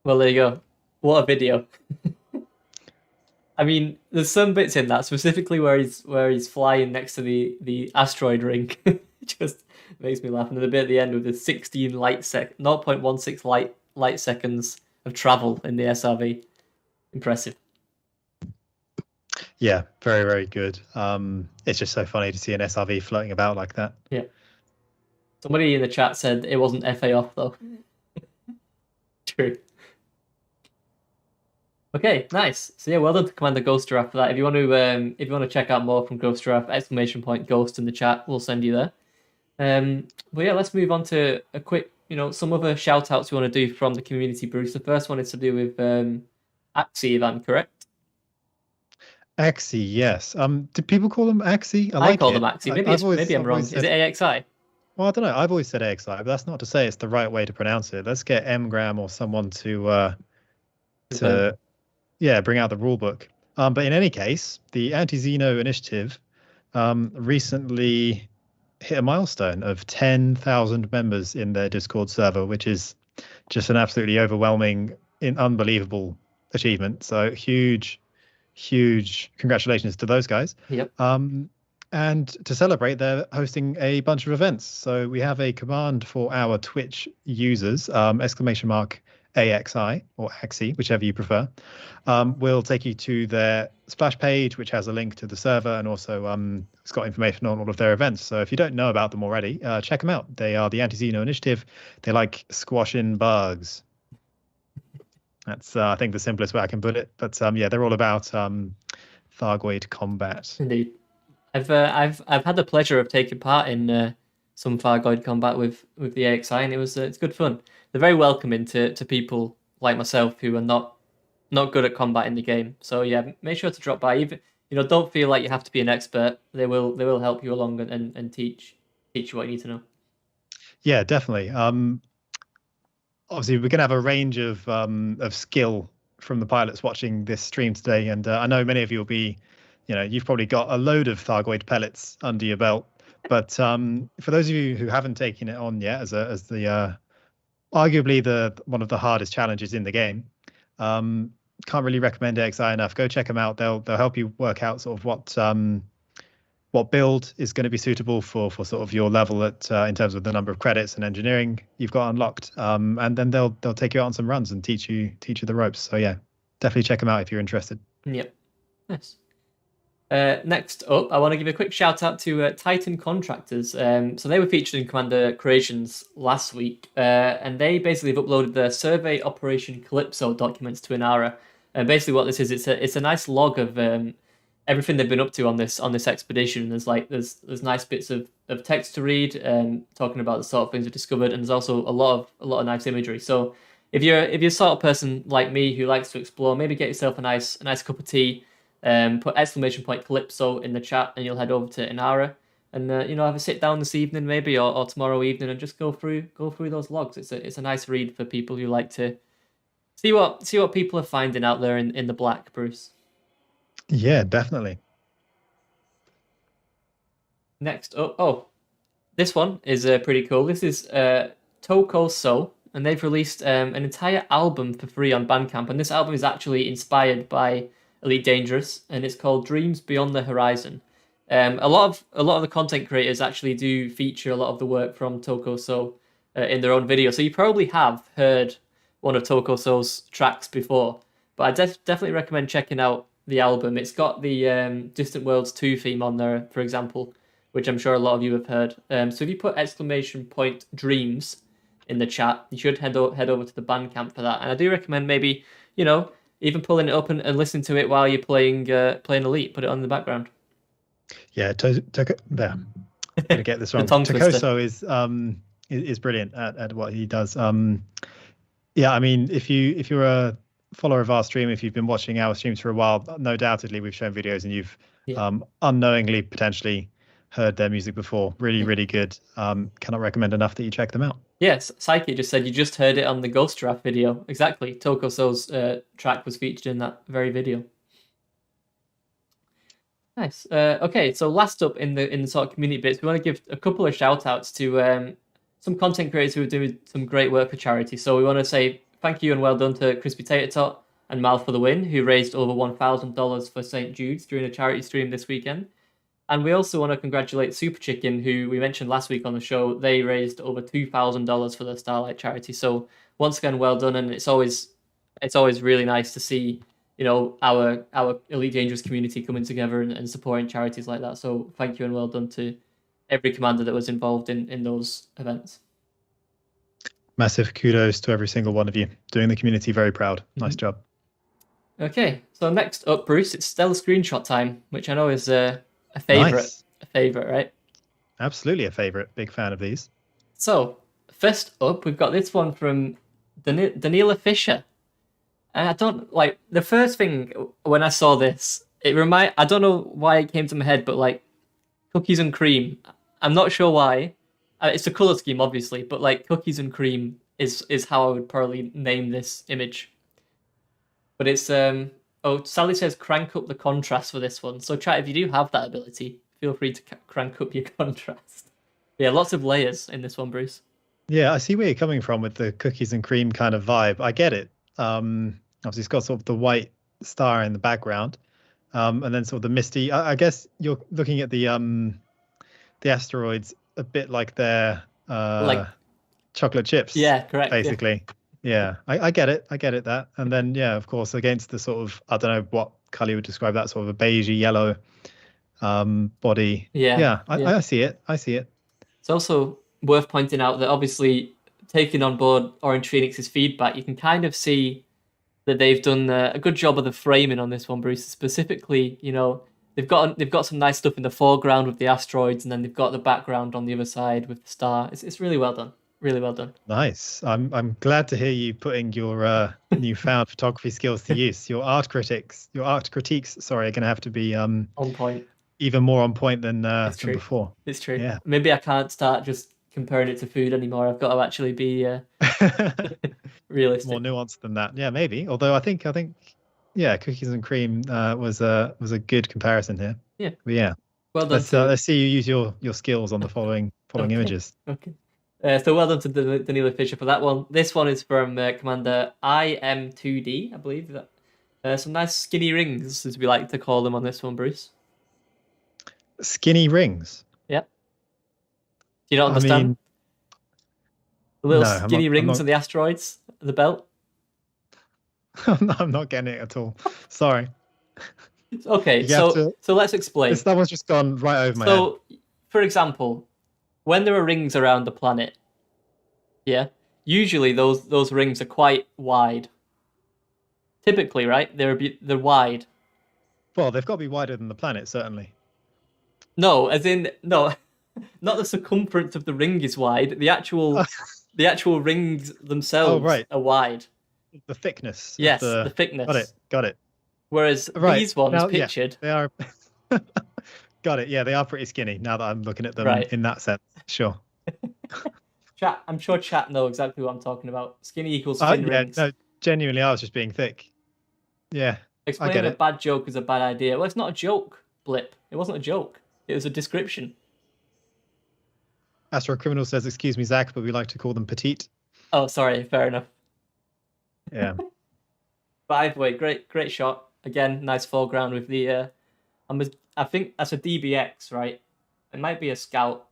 Well, there you go. What a video. I mean, there's some bits in that, specifically where he's flying next to the asteroid ring. It just makes me laugh. And then the bit at the end with the 16 0.16 light seconds of travel in the SRV. Impressive. Yeah, very, very good. It's just so funny to see an SRV floating about like that. Yeah. Somebody in the chat said it wasn't FA off though. True. Okay, nice. So yeah, well done to Commander Ghost Giraffe for that. If you want to check out more from Ghost Giraffe, !Ghost in the chat, we'll send you there. But yeah, let's move on to a quick, some other shout outs we want to do from the community, Bruce. The first one is to do with Axie, if I'm correct. Axie, yes. Do people call them Axie? I call them Axie. Maybe I'm wrong. Is it AXI? Well, I don't know. I've always said AXI, but that's not to say it's the right way to pronounce it. Let's get Mgram or someone to bring out the rule book. But in any case, the Anti-Xeno initiative recently hit a milestone of 10,000 members in their Discord server, which is just an absolutely overwhelming, unbelievable achievement. So huge congratulations to those guys. Yep. And to celebrate, they're hosting a bunch of events. So we have a command for our Twitch users, !AXI or Axie, whichever you prefer. Will take you to their splash page, which has a link to the server, and also it's got information on all of their events. So if you don't know about them already, check them out. They are the Anti-Xeno initiative. They like squashing bugs. That's I think the simplest way I can put it. But they're all about Thargoid combat. Indeed. I've had the pleasure of taking part in some Thargoid combat with the AXI, and it's good fun. They're very welcoming to people like myself who are not good at combat in the game. So yeah, make sure to drop by. Even don't feel like you have to be an expert. They will help you along and teach you what you need to know. Yeah, definitely. Obviously, we're going to have a range of skill from the pilots watching this stream today, and I know many of you will be, you've probably got a load of Thargoid pellets under your belt. But for those of you who haven't taken it on yet, as the arguably one of the hardest challenges in the game, can't really recommend AXI enough. Go check them out. They'll help you work out sort of what build is going to be suitable for sort of your level in terms of the number of credits and engineering you've got unlocked. And then they'll take you out on some runs and teach you the ropes. So yeah, definitely check them out if you're interested. Yep. Nice. Next up, I want to give a quick shout out to Titan Contractors. So they were featured in Commander Creations last week, and they basically have uploaded their Survey Operation Calypso documents to Inara. And basically, what this is, it's a nice log of everything they've been up to on this expedition. There's nice bits of text to read, talking about the sort of things we've discovered, and there's also a lot of nice imagery. So if you're sort of person like me who likes to explore, maybe get yourself a nice cup of tea. Put !Calypso in the chat, and you'll head over to Inara, and have a sit down this evening maybe or tomorrow evening and just go through those logs. It's a nice read for people who like to see what people are finding out there in the black, Bruce. Yeah, definitely. Next up, this one is pretty cool. This is Toko So, and they've released an entire album for free on Bandcamp, and this album is actually inspired by Elite Dangerous, and it's called Dreams Beyond the Horizon. A lot of the content creators actually do feature a lot of the work from Toko So in their own video, so you probably have heard one of Toko So's tracks before, but I definitely recommend checking out the album. It's got the Distant Worlds 2 theme on there, for example, which I'm sure a lot of you have heard. So if you put !Dreams in the chat, you should head over to the Bandcamp for that, and I do recommend maybe even pulling it up and listening to it while you're playing Elite. Put it on in the background. Yeah, there. I'm gonna get this wrong. Tokoso is brilliant at what he does. Yeah, I mean, if you're a follower of our stream, if you've been watching our streams for a while, no doubtedly we've shown videos and you've unknowingly potentially heard their music before. Really good. Cannot recommend enough that you check them out. Yes, Psyche just said you just heard it on the Ghost Giraffe video. Exactly. Toko So's track was featured in that very video. Nice. Okay, so last up in the sort of community bits, we want to give a couple of shout outs to some content creators who are doing some great work for charity. So we want to say thank you and well done to Crispy Tater Tot and Mal for the win, who raised over $1,000 for St. Jude's during a charity stream this weekend. And we also want to congratulate Super Chicken, who we mentioned last week on the show. They raised over $2,000 for the Starlight charity. So once again, well done. And it's always really nice to see, our Elite Dangerous community coming together and supporting charities like that. So thank you and well done to every commander that was involved in those events. Massive kudos to every single one of you, doing the community very proud. Nice job. Okay, so next up, Bruce, it's Stellar Screenshot time, which I know is a favorite. Nice. A favorite, right? Absolutely a favorite. Big fan of these. So first up, we've got this one from Daniela Fisher. And I don't like the first thing when I saw this. I don't know why it came to my head, but like cookies and cream. I'm not sure why. It's a color scheme, obviously, but like cookies and cream is how I would probably name this image. But it's Sally says crank up the contrast for this one. So chat, if you do have that ability, feel free to crank up your contrast. Yeah, lots of layers in this one, Bruce. Yeah, I see where you're coming from with the cookies and cream kind of vibe. I get it. Obviously, it's got sort of the white star in the background, and then sort of the misty. I guess you're looking at the asteroids a bit like they're like chocolate chips. Yeah, correct. Basically, yeah. I get it. I get it. That, and then yeah, of course, against the sort of, I don't know what color you would describe that, sort of a beigey yellow body. Yeah. I see it. I see it. It's also worth pointing out that obviously taking on board Orange Phoenix's feedback, you can kind of see that they've done a good job of the framing on this one, Bruce. Specifically, they've got some nice stuff in the foreground with the asteroids, and then they've got the background on the other side with the star. It's really well done. Really well done. Nice. I'm glad to hear you putting your newfound photography skills to use. Your art critiques, sorry, are going to have to be on point. Even more on point than before. It's true. Yeah. Maybe I can't start just comparing it to food anymore. I've got to actually be realistic. More nuanced than that. Yeah, maybe. Although I think yeah, cookies and cream was a good comparison here. Yeah. But yeah. Well done. Let's see you use your skills on the following images. Okay. So well done to Danila Fisher for that one. This one is from Commander IM2D, I believe. Some nice skinny rings, as we like to call them on this one, Bruce. Skinny rings? Yep. Do you not understand? I mean, the little skinny rings on the asteroids, the belt? I'm not getting it at all. Sorry. Okay, so let's explain. That one's just gone right over my head. So, for example, when there are rings around the planet, yeah, usually those rings are quite wide. Typically, right? They're wide. Well, they've got to be wider than the planet, certainly. No, as in not the circumference of the ring is wide. The actual rings themselves are wide. The thickness. Yes, the thickness. Got it. Whereas these ones pictured, they are. Got it. Yeah, they are pretty skinny now that I'm looking at them in that sense. Sure. Chat, I'm sure chat know exactly what I'm talking about. Skinny equals thin rings. No, genuinely, I was just being thick. Yeah. Explaining a bad joke is a bad idea. Well, it's not a joke, Blip. It wasn't a joke. It was a description. Astro Criminal says, "Excuse me, Zac, but we like to call them petite." Oh, sorry. Fair enough. Yeah. But either way, great shot. Again, nice foreground with the. I think that's a DBX, right? It might be a Scout.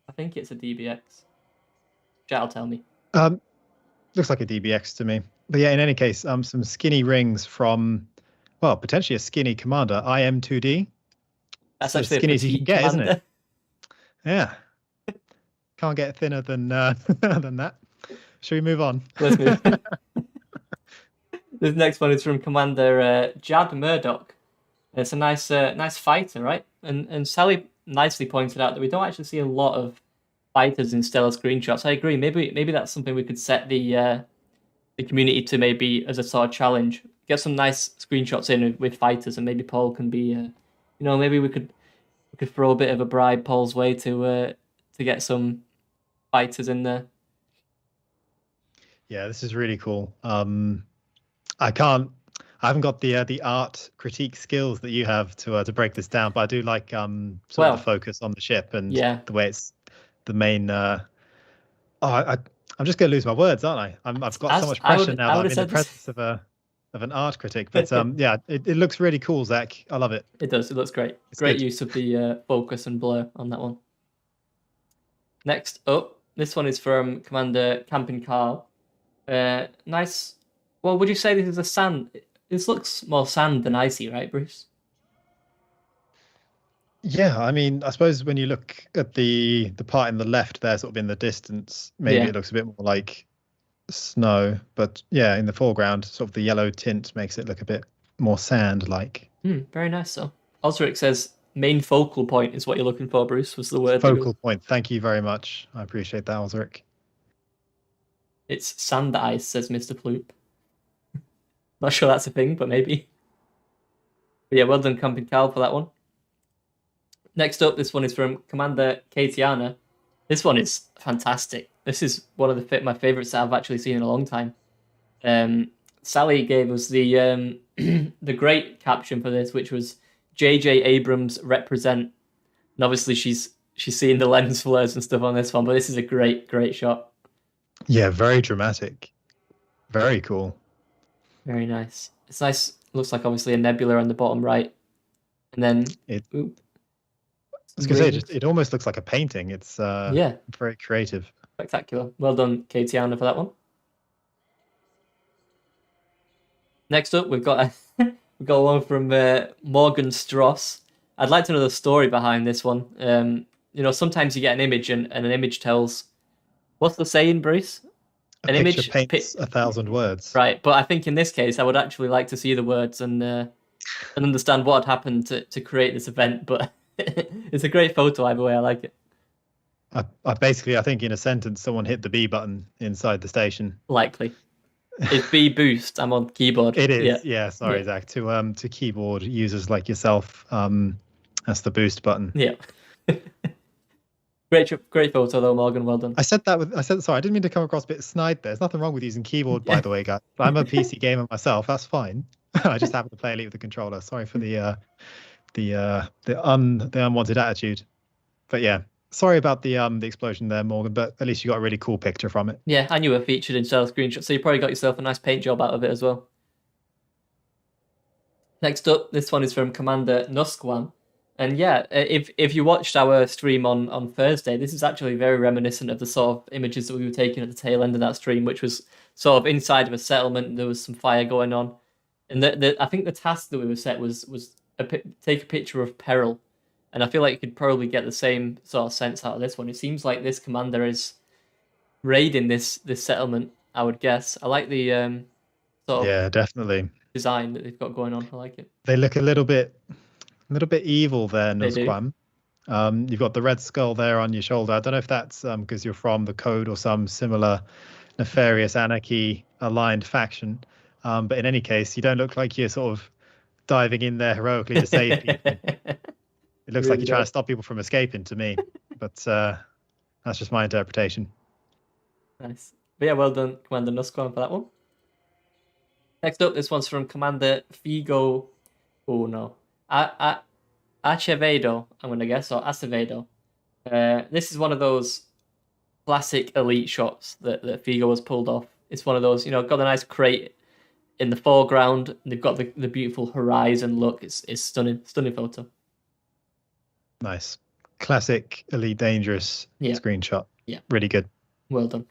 I think it's a DBX. Chat'll tell me. Looks like a DBX to me. But yeah, in any case, some skinny rings from, well, potentially a skinny commander, IM2D. That's actually as skinny as you can get, commander. isn't it? Yeah. Can't get thinner than that. Shall we move on? Let's move. This next one is from Commander Jad Murdoch. It's a nice fighter, right? And Sally nicely pointed out that we don't actually see a lot of fighters in stellar screenshots. I agree. Maybe that's something we could set the community to, maybe as a sort of challenge. Get some nice screenshots in with fighters, and maybe Paul can be, maybe we could throw a bit of a bribe Paul's way to get some fighters in there. Yeah, this is really cool. I haven't got the art critique skills that you have to break this down, but I do like sort of the focus on the ship and the way it's the main. I I'm just going to lose my words, aren't I? I've got so much pressure now that I'm in the presence of an art critic. But yeah, it looks really cool, Zach. I love it. It does. It looks great. It's Great good. use of the focus and blur on that one. Next up, this one is from Commander Camping Carl. Nice. Well, would you say this is a sand? This looks more sand than icy, right, Bruce? Yeah, I mean, I suppose when you look at the part in the left there, sort of in the distance, maybe it looks a bit more like snow. But yeah, in the foreground, sort of the yellow tint makes it look a bit more sand-like. Very nice. So, Osric says main focal point is what you're looking for, Bruce, was the word. Focal point. Thank you very much. I appreciate that, Osric. It's sand ice, says Mr. Ploop. Not sure that's a thing, but maybe. But yeah, well done, Camping Carl, for that one. Next up, this one is from Commander Katiana. This one is fantastic. This is one of my favourites that I've actually seen in a long time. Sally gave us the the great caption for this, which was J.J. Abrams represent. And obviously she's seeing the lens flares and stuff on this one, but this is a great shot. Yeah, very dramatic. Very cool. Very nice. It's nice. Looks like obviously a nebula on the bottom right. And then I was going to say, it almost looks like a painting. It's very creative. Spectacular. Well done, Katiana, for that one. Next up, we've got one from Morgan Stross. I'd like to know the story behind this one. Sometimes you get an image and an image tells... What's the saying, Bruce? An image paints 1,000 words. Right, but I think in this case, I would actually like to see the words and understand what had happened to create this event, but... It's a great photo either way. I like it. I think in a sentence someone hit the B button inside the station. Likely. It's B boost. I'm on keyboard. It is. Yeah, sorry, Zach. To keyboard users like yourself, that's the boost button. Yeah. Great photo though, Morgan. Well done. Sorry, I didn't mean to come across a bit snide there. There's nothing wrong with using keyboard, by the way, guys. I'm a PC gamer myself. That's fine. I just happen to play Elite with the controller. Sorry for the unwanted attitude. But yeah, sorry about the explosion there, Morgan, but at least you got a really cool picture from it. Yeah, and you were featured in Shell Screenshot, so you probably got yourself a nice paint job out of it as well. Next up, this one is from Commander Nuskwan. And yeah, if you watched our stream on Thursday, this is actually very reminiscent of the sort of images that we were taking at the tail end of that stream, which was sort of inside of a settlement. There was some fire going on. And I think the task that we were set was take a picture of peril, and I feel like you could probably get the same sort of sense out of this one. It seems like this commander is raiding this settlement, I would guess. I like the sort of definitely design that they've got going on. I like it. They look a little bit evil there, Nuzquam. You've got the red skull there on your shoulder. I don't know if that's because you're from the Code or some similar nefarious anarchy aligned faction, but in any case, you don't look like you're sort of diving in there heroically to save people. It looks like you're trying to stop people from escaping to me, but that's just my interpretation. Nice. But yeah, well done, Commander Nuskwan, for that one. Next up, this one's from Commander Figo. Oh no, Acevedo, I'm gonna guess, or Acevedo. This is one of those classic elite shots that Figo has pulled off. It's one of those, got a nice crate in the foreground, and they've got the beautiful horizon look. It's stunning photo. Nice, classic Elite Dangerous screenshot. Yeah, really good. Well done.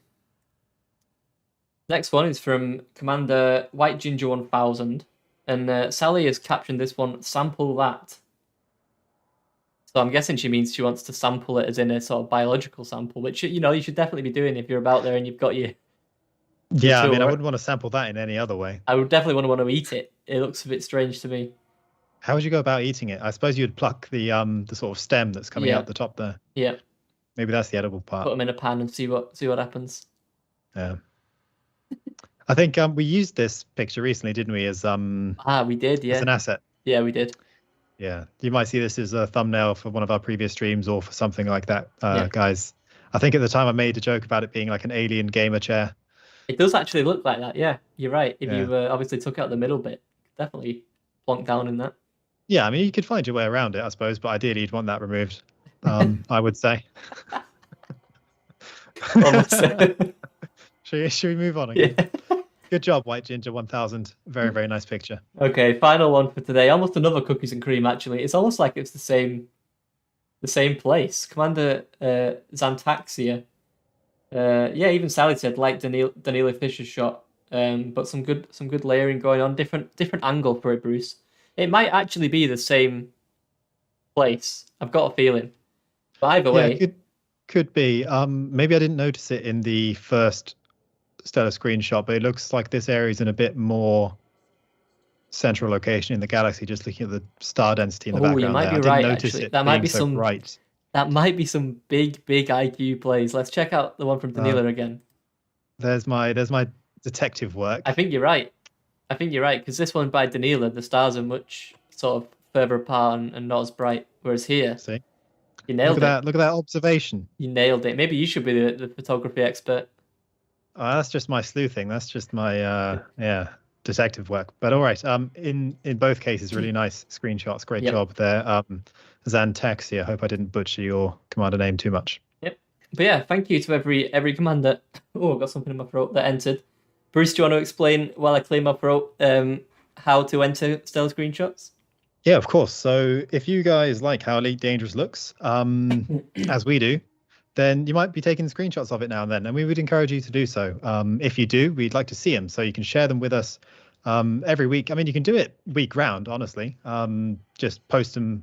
Next one is from Commander White Ginger 1000, and Sally has captioned this one. Sample that. So I'm guessing she means she wants to sample it as in a sort of biological sample, which you should definitely be doing if you're about there and you've got your. Yeah, I mean, I wouldn't want to sample that in any other way. I would definitely want to eat it. It looks a bit strange to me. How would you go about eating it? I suppose you'd pluck the sort of stem that's coming out the top there. Yeah. Maybe that's the edible part. Put them in a pan and see what happens. Yeah. I think we used this picture recently, didn't we? As we did, yeah. As an asset. Yeah, we did. Yeah. You might see this as a thumbnail for one of our previous streams or for something like that, guys. I think at the time I made a joke about it being like an alien gamer chair. It does actually look like that, yeah. You're right. If you obviously took out the middle bit, definitely plonk down in that. Yeah, I mean, you could find your way around it, I suppose, but ideally you'd want that removed, I would say. Should we move on again? Yeah. Good job, White Ginger 1000. Very, very nice picture. Okay, final one for today. Almost another cookies and cream, actually. It's almost like it's the same place. Commander Xantaxia. Yeah, even Sally said like Danilo Fisher's shot. But some good layering going on. Different angle for it, Bruce. It might actually be the same place. I've got a feeling. But either way, could be. Maybe I didn't notice it in the first stellar screenshot, but it looks like this area is in a bit more central location in the galaxy. Just looking at the star density in the background. You might there. be I right. didn't notice Actually, it that might be so some bright. That might be some big IQ plays. Let's check out the one from Danilo again. There's my detective work. I think you're right. Because this one by Danilo, the stars are much sort of further apart and not as bright. Whereas here, see, you nailed it. Look at that observation. You nailed it. Maybe you should be the photography expert. Oh, that's just my sleuthing. That's just my detective work. But all right. In both cases, really nice screenshots. Great job there. Xantaxia. I hope I didn't butcher your commander name too much. Yep. But yeah, thank you to every commander. Oh, I've got something in my throat that entered. Bruce, do you want to explain while I clear my throat how to enter stellar screenshots? Yeah, of course. So if you guys like how Elite Dangerous looks, as we do, then you might be taking screenshots of it now and then, and we would encourage you to do so. If you do, we'd like to see them, so you can share them with us every week. I mean, you can do it week round, honestly. Just post them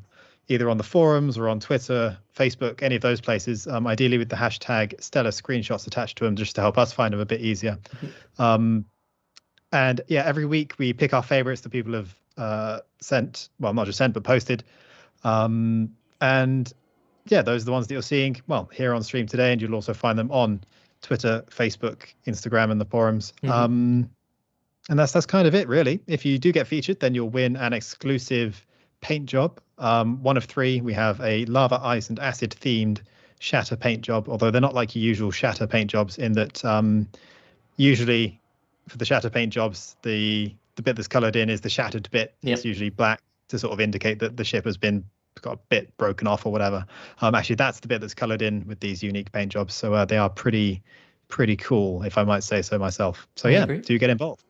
either on the forums or on Twitter, Facebook, any of those places, ideally with the hashtag Stellar Screenshots attached to them, just to help us find them a bit easier. And yeah, every week we pick our favorites that people have sent, well, not just sent, but posted. And yeah, those are the ones that you're seeing, well, here on stream today, and you'll also find them on Twitter, Facebook, Instagram, and the forums. And that's kind of it, really. If you do get featured, then you'll win an exclusive paint job. One of three. We have a lava, ice, and acid themed shatter paint job, although they're not like your usual shatter paint jobs in that usually for the shatter paint jobs, the bit that's colored in is the shattered bit. It's usually black to sort of indicate that the ship has got a bit broken off or whatever. Actually, that's the bit that's colored in with these unique paint jobs. So they are pretty cool, if I might say so myself. So yeah, do get involved.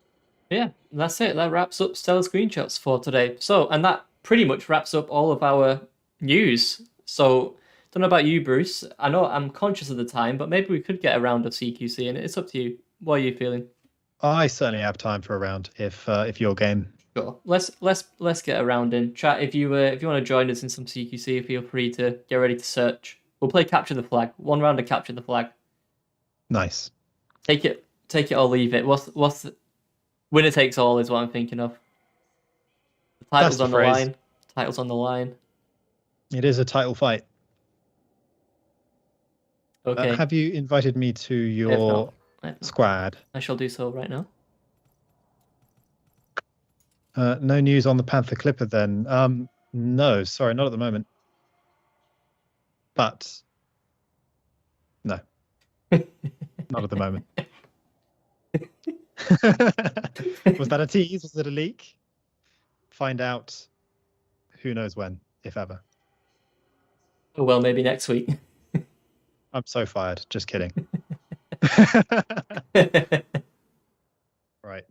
Yeah, that's it. That wraps up Stellar Screenshots for today. And that pretty much wraps up all of our news. So, don't know about you, Bruce. I know I'm conscious of the time, but maybe we could get a round of CQC, and it's up to you. What are you feeling? I certainly have time for a round if you're game. Sure. Let's get a round in. Chat, if you want to join us in some CQC, feel free to get ready to search. We'll play Capture the Flag. One round of Capture the Flag. Nice. Take it or leave it. What's winner takes all is what I'm thinking of. The title's on the line. Title's on the line. It is a title fight. Okay. Have you invited me to your squad? I shall do so right now. No news on the Panther Clipper then. No, sorry, not at the moment. But no, not at the moment. Was that a tease? Was it a leak? Find out who knows when, if ever. Well, maybe next week. I'm so fired. Just kidding. Right.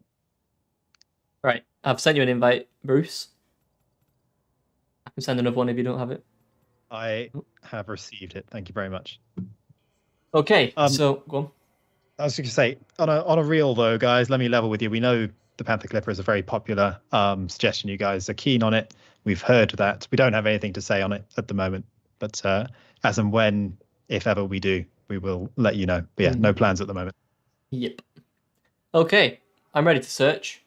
Right. I've sent you an invite, Bruce. I can send another one if you don't have it. I have received it. Thank you very much. Okay, so go on. I was going to say, on a real though, guys, let me level with you. We know the Panther Clipper is a very popular suggestion. You guys are keen on it. We've heard that. We don't have anything to say on it at the moment, but as and when, if ever we do, we will let you know. But yeah, no plans at the moment. Yep. Okay, I'm ready to search.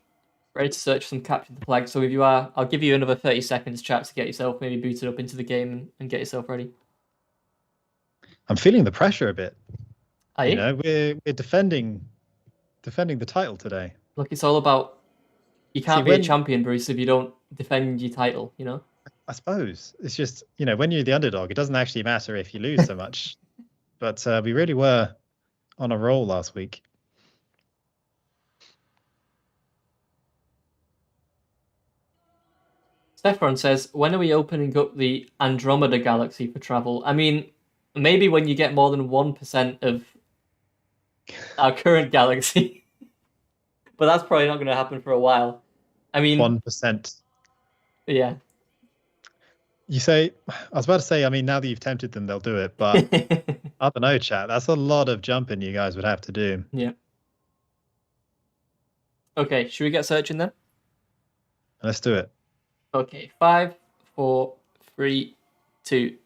Ready to search some Capture the Flag. So if you are, I'll give you another 30 seconds, chat, to get yourself maybe booted up into the game and get yourself ready. I'm feeling the pressure a bit. Are you? You know, we're defending the title today. Look, it's all about you can't be a champion, Bruce, if you don't defend your title. You know. I suppose it's just when you're the underdog, it doesn't actually matter if you lose so much. But we really were on a roll last week. Stefan says, when are we opening up the Andromeda Galaxy for travel? I mean, maybe when you get more than 1% of our current galaxy. But that's probably not going to happen for a while. I mean, 1%. Yeah. You say, I was about to say, I mean, now that you've tempted them, they'll do it. But I don't know, chat. That's a lot of jumping you guys would have to do. Yeah. Okay, should we get searching then? Let's do it. Okay, 5, 4, 3, 2,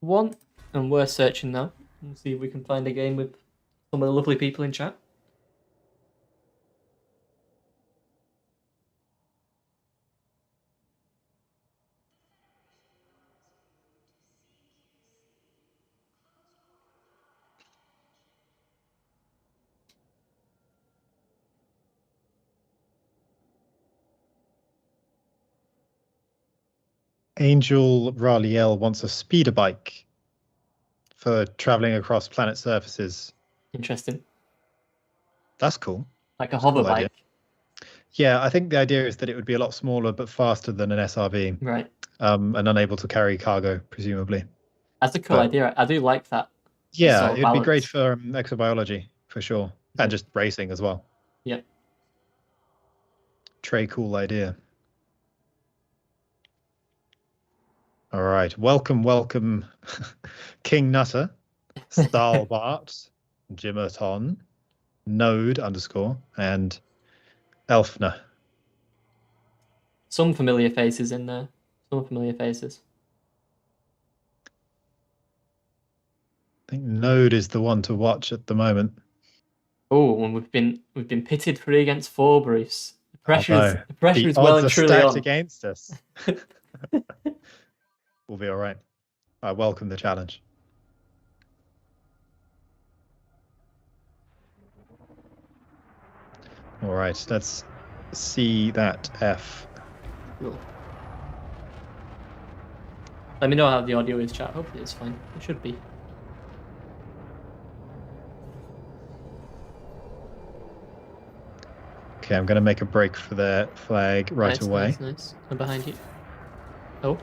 1. And we're searching now. Let's see if we can find a game with some of the lovely people in chat. Angel Raliel wants a speeder bike for traveling across planet surfaces. Interesting. That's cool. Like a hover bike. Yeah, I think the idea is that it would be a lot smaller but faster than an SRV. Right. And unable to carry cargo, presumably. That's a cool idea. I do like that. Yeah, it'd be great for exobiology, for sure. And just racing as well. Yeah. Très cool idea. All right. Welcome, King Nutter, Stalbart, Jimmerton, Node _ and Elfner. Some familiar faces in there. Some familiar faces. I think Node is the one to watch at the moment. Oh, and we've been pitted 3 against 4, Bruce. The pressure is well and truly stacked on. against us. We'll be all right. I welcome the challenge. All right, let's see that F. Cool. Let me know how the audio is, chat. Hopefully it's fine. It should be. Okay, I'm going to make a break for their flag right away. Nice. I'm behind you. Oh.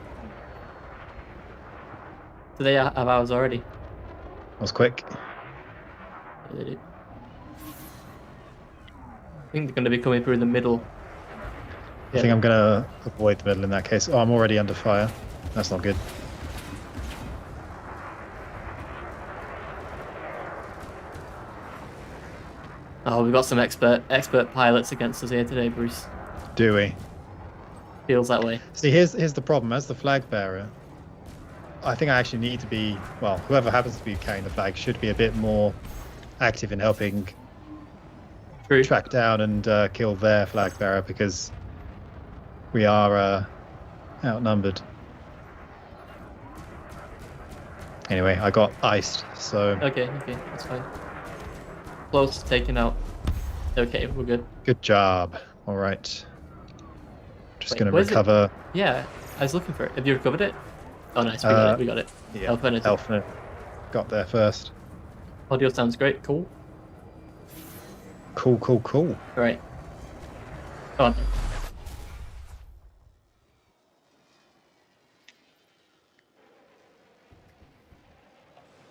Do they have ours already? That was quick. Yeah, they do. I think they're going to be coming through the middle. I think I'm going to avoid the middle in that case. Oh, I'm already under fire. That's not good. Oh, we've got some expert pilots against us here today, Bruce. Do we? Feels that way. See, here's the problem. As the flag bearer, I think I actually need to be, well, whoever happens to be carrying the flag should be a bit more active in helping track down and kill their flag bearer, because we are outnumbered. Anyway, I got iced, so... Okay, that's fine. Close to taking out. Okay, we're good. Good job. All right. Just going to recover... Yeah, I was looking for it. Have you recovered it? Oh, nice. We got it. Yeah, Elfner got there first. Audio sounds great. Cool. Cool. All right. Go on.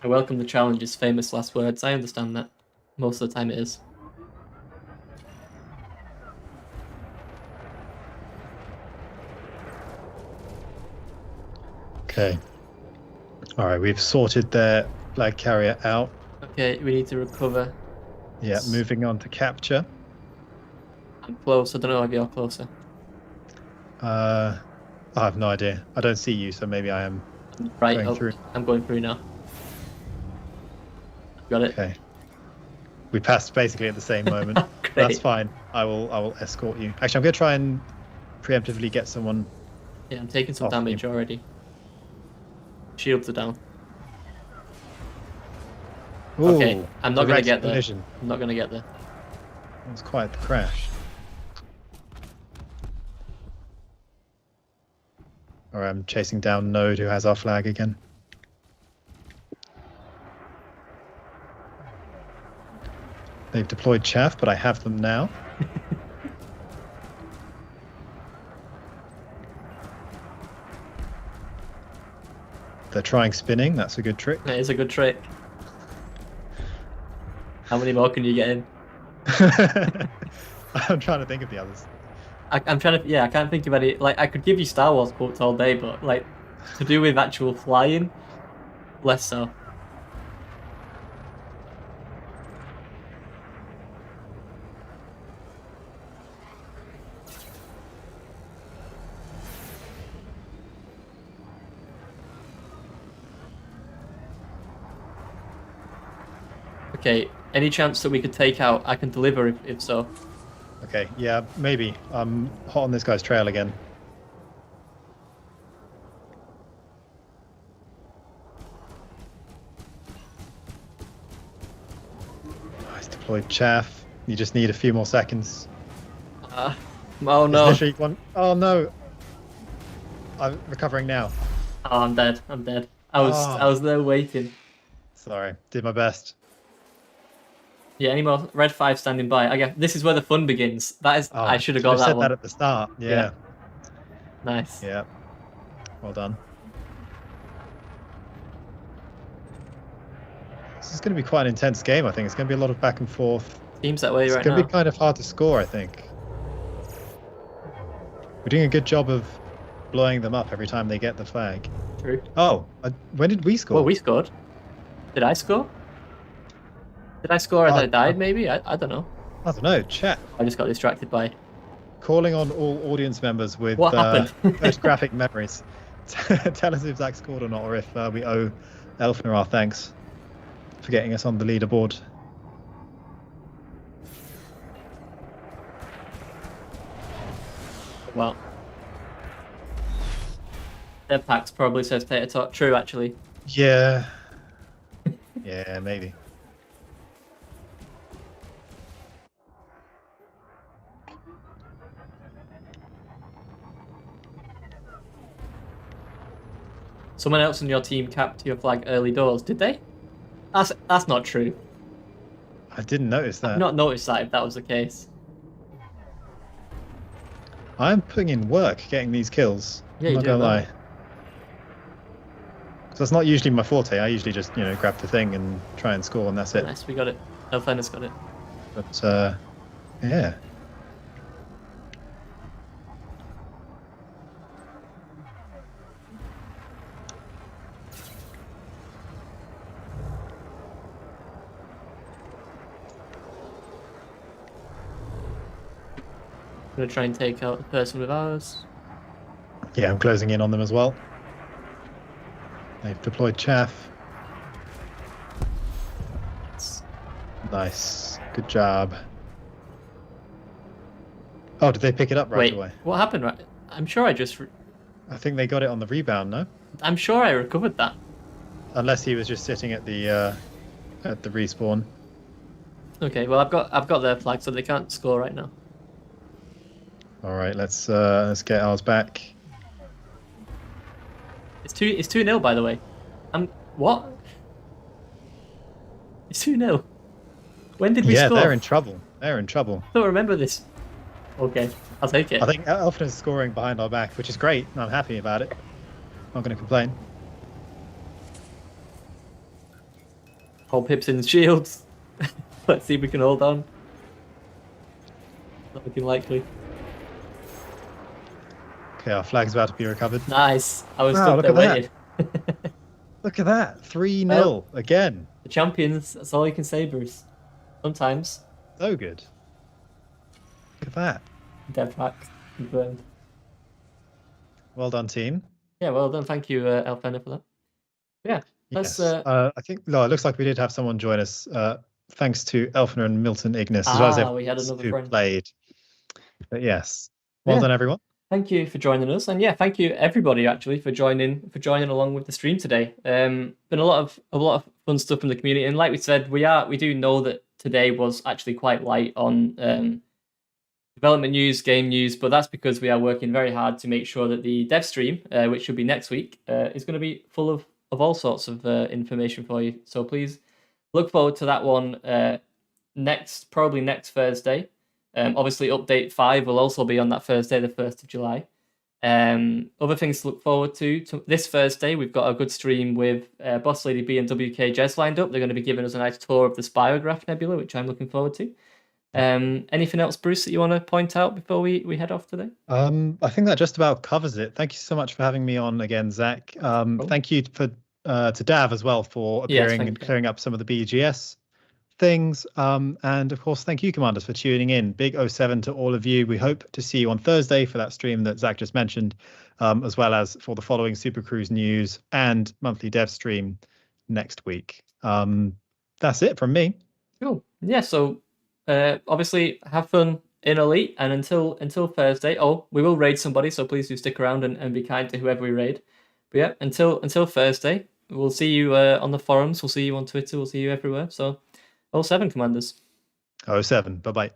I welcome the challenge's famous last words. I understand that. Most of the time it is. Okay. All right, we've sorted their flag carrier out. Okay, we need to recover. Yeah, moving on to capture. I'm close. I don't know if you're closer. I have no idea. I don't see you, so maybe I am going through. I'm going through now. Got it. Okay. We passed basically at the same moment. That's fine. I will escort you. Actually, I'm going to try and preemptively get someone. Yeah, I'm taking some damage already. Shields are down. Ooh, okay, I'm not going to get there. Collision. I'm not going to get there. That was quite the crash. Alright, I'm chasing down Node, who has our flag again. They've deployed chaff, but I have them now. They're trying spinning. That's a good trick. That is a good trick. How many more can you get in? I'm trying to think of the others. I'm trying to. Yeah, I can't think of any. Like, I could give you Star Wars quotes all day, but like to do with actual flying, less so. Okay, any chance that we could take out? I can deliver if so. Okay, yeah, maybe. I'm hot on this guy's trail again. Nice deployed chaff. You just need a few more seconds. Oh There's no! literally one. Oh no! I'm recovering now. Oh, I'm dead. I'm dead. I was there waiting. Sorry, did my best. Yeah, any more red 5 standing by? I guess this is where the fun begins. That is, Oh, I should have got that said one. that at the start. Yeah. Nice. Yeah. Well done. This is going to be quite an intense game, I think. It's going to be a lot of back and forth. Seems that way It's right going to now. be kind of hard to score, I think. We're doing a good job of blowing them up every time they get the flag. True. Oh, when did we score? Well, we scored. Did I score? Did I score as I died, maybe? I don't know. I don't know. Chat. I just got distracted by... Calling on all audience members with What happened? photographic memories. Tell us if Zach scored or not, or if we owe Elfner our thanks for getting us on the leaderboard. Well. Dev Packs probably says Tater Tot. True, actually. Yeah. Yeah, maybe. Someone else on your team capped your flag early doors, did they? That's not true. I didn't notice that. I've not noticed that if that was the case. I'm putting in work getting these kills. Yeah, I'm you not do, gonna man. lie. So that's not usually my forte. I usually just, grab the thing and try and score, and that's it. Nice, we got it. Elfender's got it. But yeah. I'm gonna try and take out the person with ours. Yeah, I'm closing in on them as well. They've deployed chaff. Nice. Good job. Oh, did they pick it up right Wait, away? what happened? Right? I'm sure I just... I think they got it on the rebound, no? I'm sure I recovered that. Unless he was just sitting at the respawn. Okay, well I've got their flag, so they can't score right now. All right, let's get ours back. It's 2-0, by the way. What? It's 2-0. When did we score? Yeah, they're in trouble. They're in trouble. I don't remember this. Okay, I'll take it. I think Elfner's scoring behind our back, which is great. I'm happy about it. Not going to complain. Hold pips in shields. Let's see if we can hold on. Not looking likely. Okay, our flag's about to be recovered. Nice. I was Wow, stuck look there at waiting. Look at that. 3-0 Well, again. The champions, that's all you can say, Bruce. Sometimes. So good. Look at that. Dev packs confirmed. Well done, team. Yeah, well done. Thank you, Elfender, for that. Yeah, let's... Yes. I think it looks like we did have someone join us. Thanks to Elfner and Milton Ignis, as well as everyone we had another who friend. played. But yes, well Yeah. done, everyone. Thank you for joining us, and yeah, thank you everybody actually for joining along with the stream today. Been a lot of fun stuff from the community, and like we said, we do know that today was actually quite light on development news, game news, but that's because we are working very hard to make sure that the dev stream, which should be next week, is going to be full of all sorts of information for you. So please look forward to that one probably next Thursday. Obviously, update 5 will also be on that Thursday, the 1st of July. Other things to look forward to this Thursday, we've got a good stream with Boss Lady B and WK Jez lined up. They're going to be giving us a nice tour of the Spirograph Nebula, which I'm looking forward to. Anything else, Bruce, that you want to point out before we head off today? I think that just about covers it. Thank you so much for having me on again, Zach. Thank you to Dav as well for appearing and clearing up some of the BGS things. And of course, thank you, Commanders, for tuning in. Big 07 to all of you. We hope to see you on Thursday for that stream that Zach just mentioned, as well as for the following Supercruise news and monthly dev stream next week. That's it from me. Cool. Yeah, so obviously have fun in Elite, and until Thursday, we will raid somebody, so please do stick around and be kind to whoever we raid. But yeah, until Thursday, we'll see you on the forums, we'll see you on Twitter, we'll see you everywhere. So 07, Commanders. 07, bye-bye.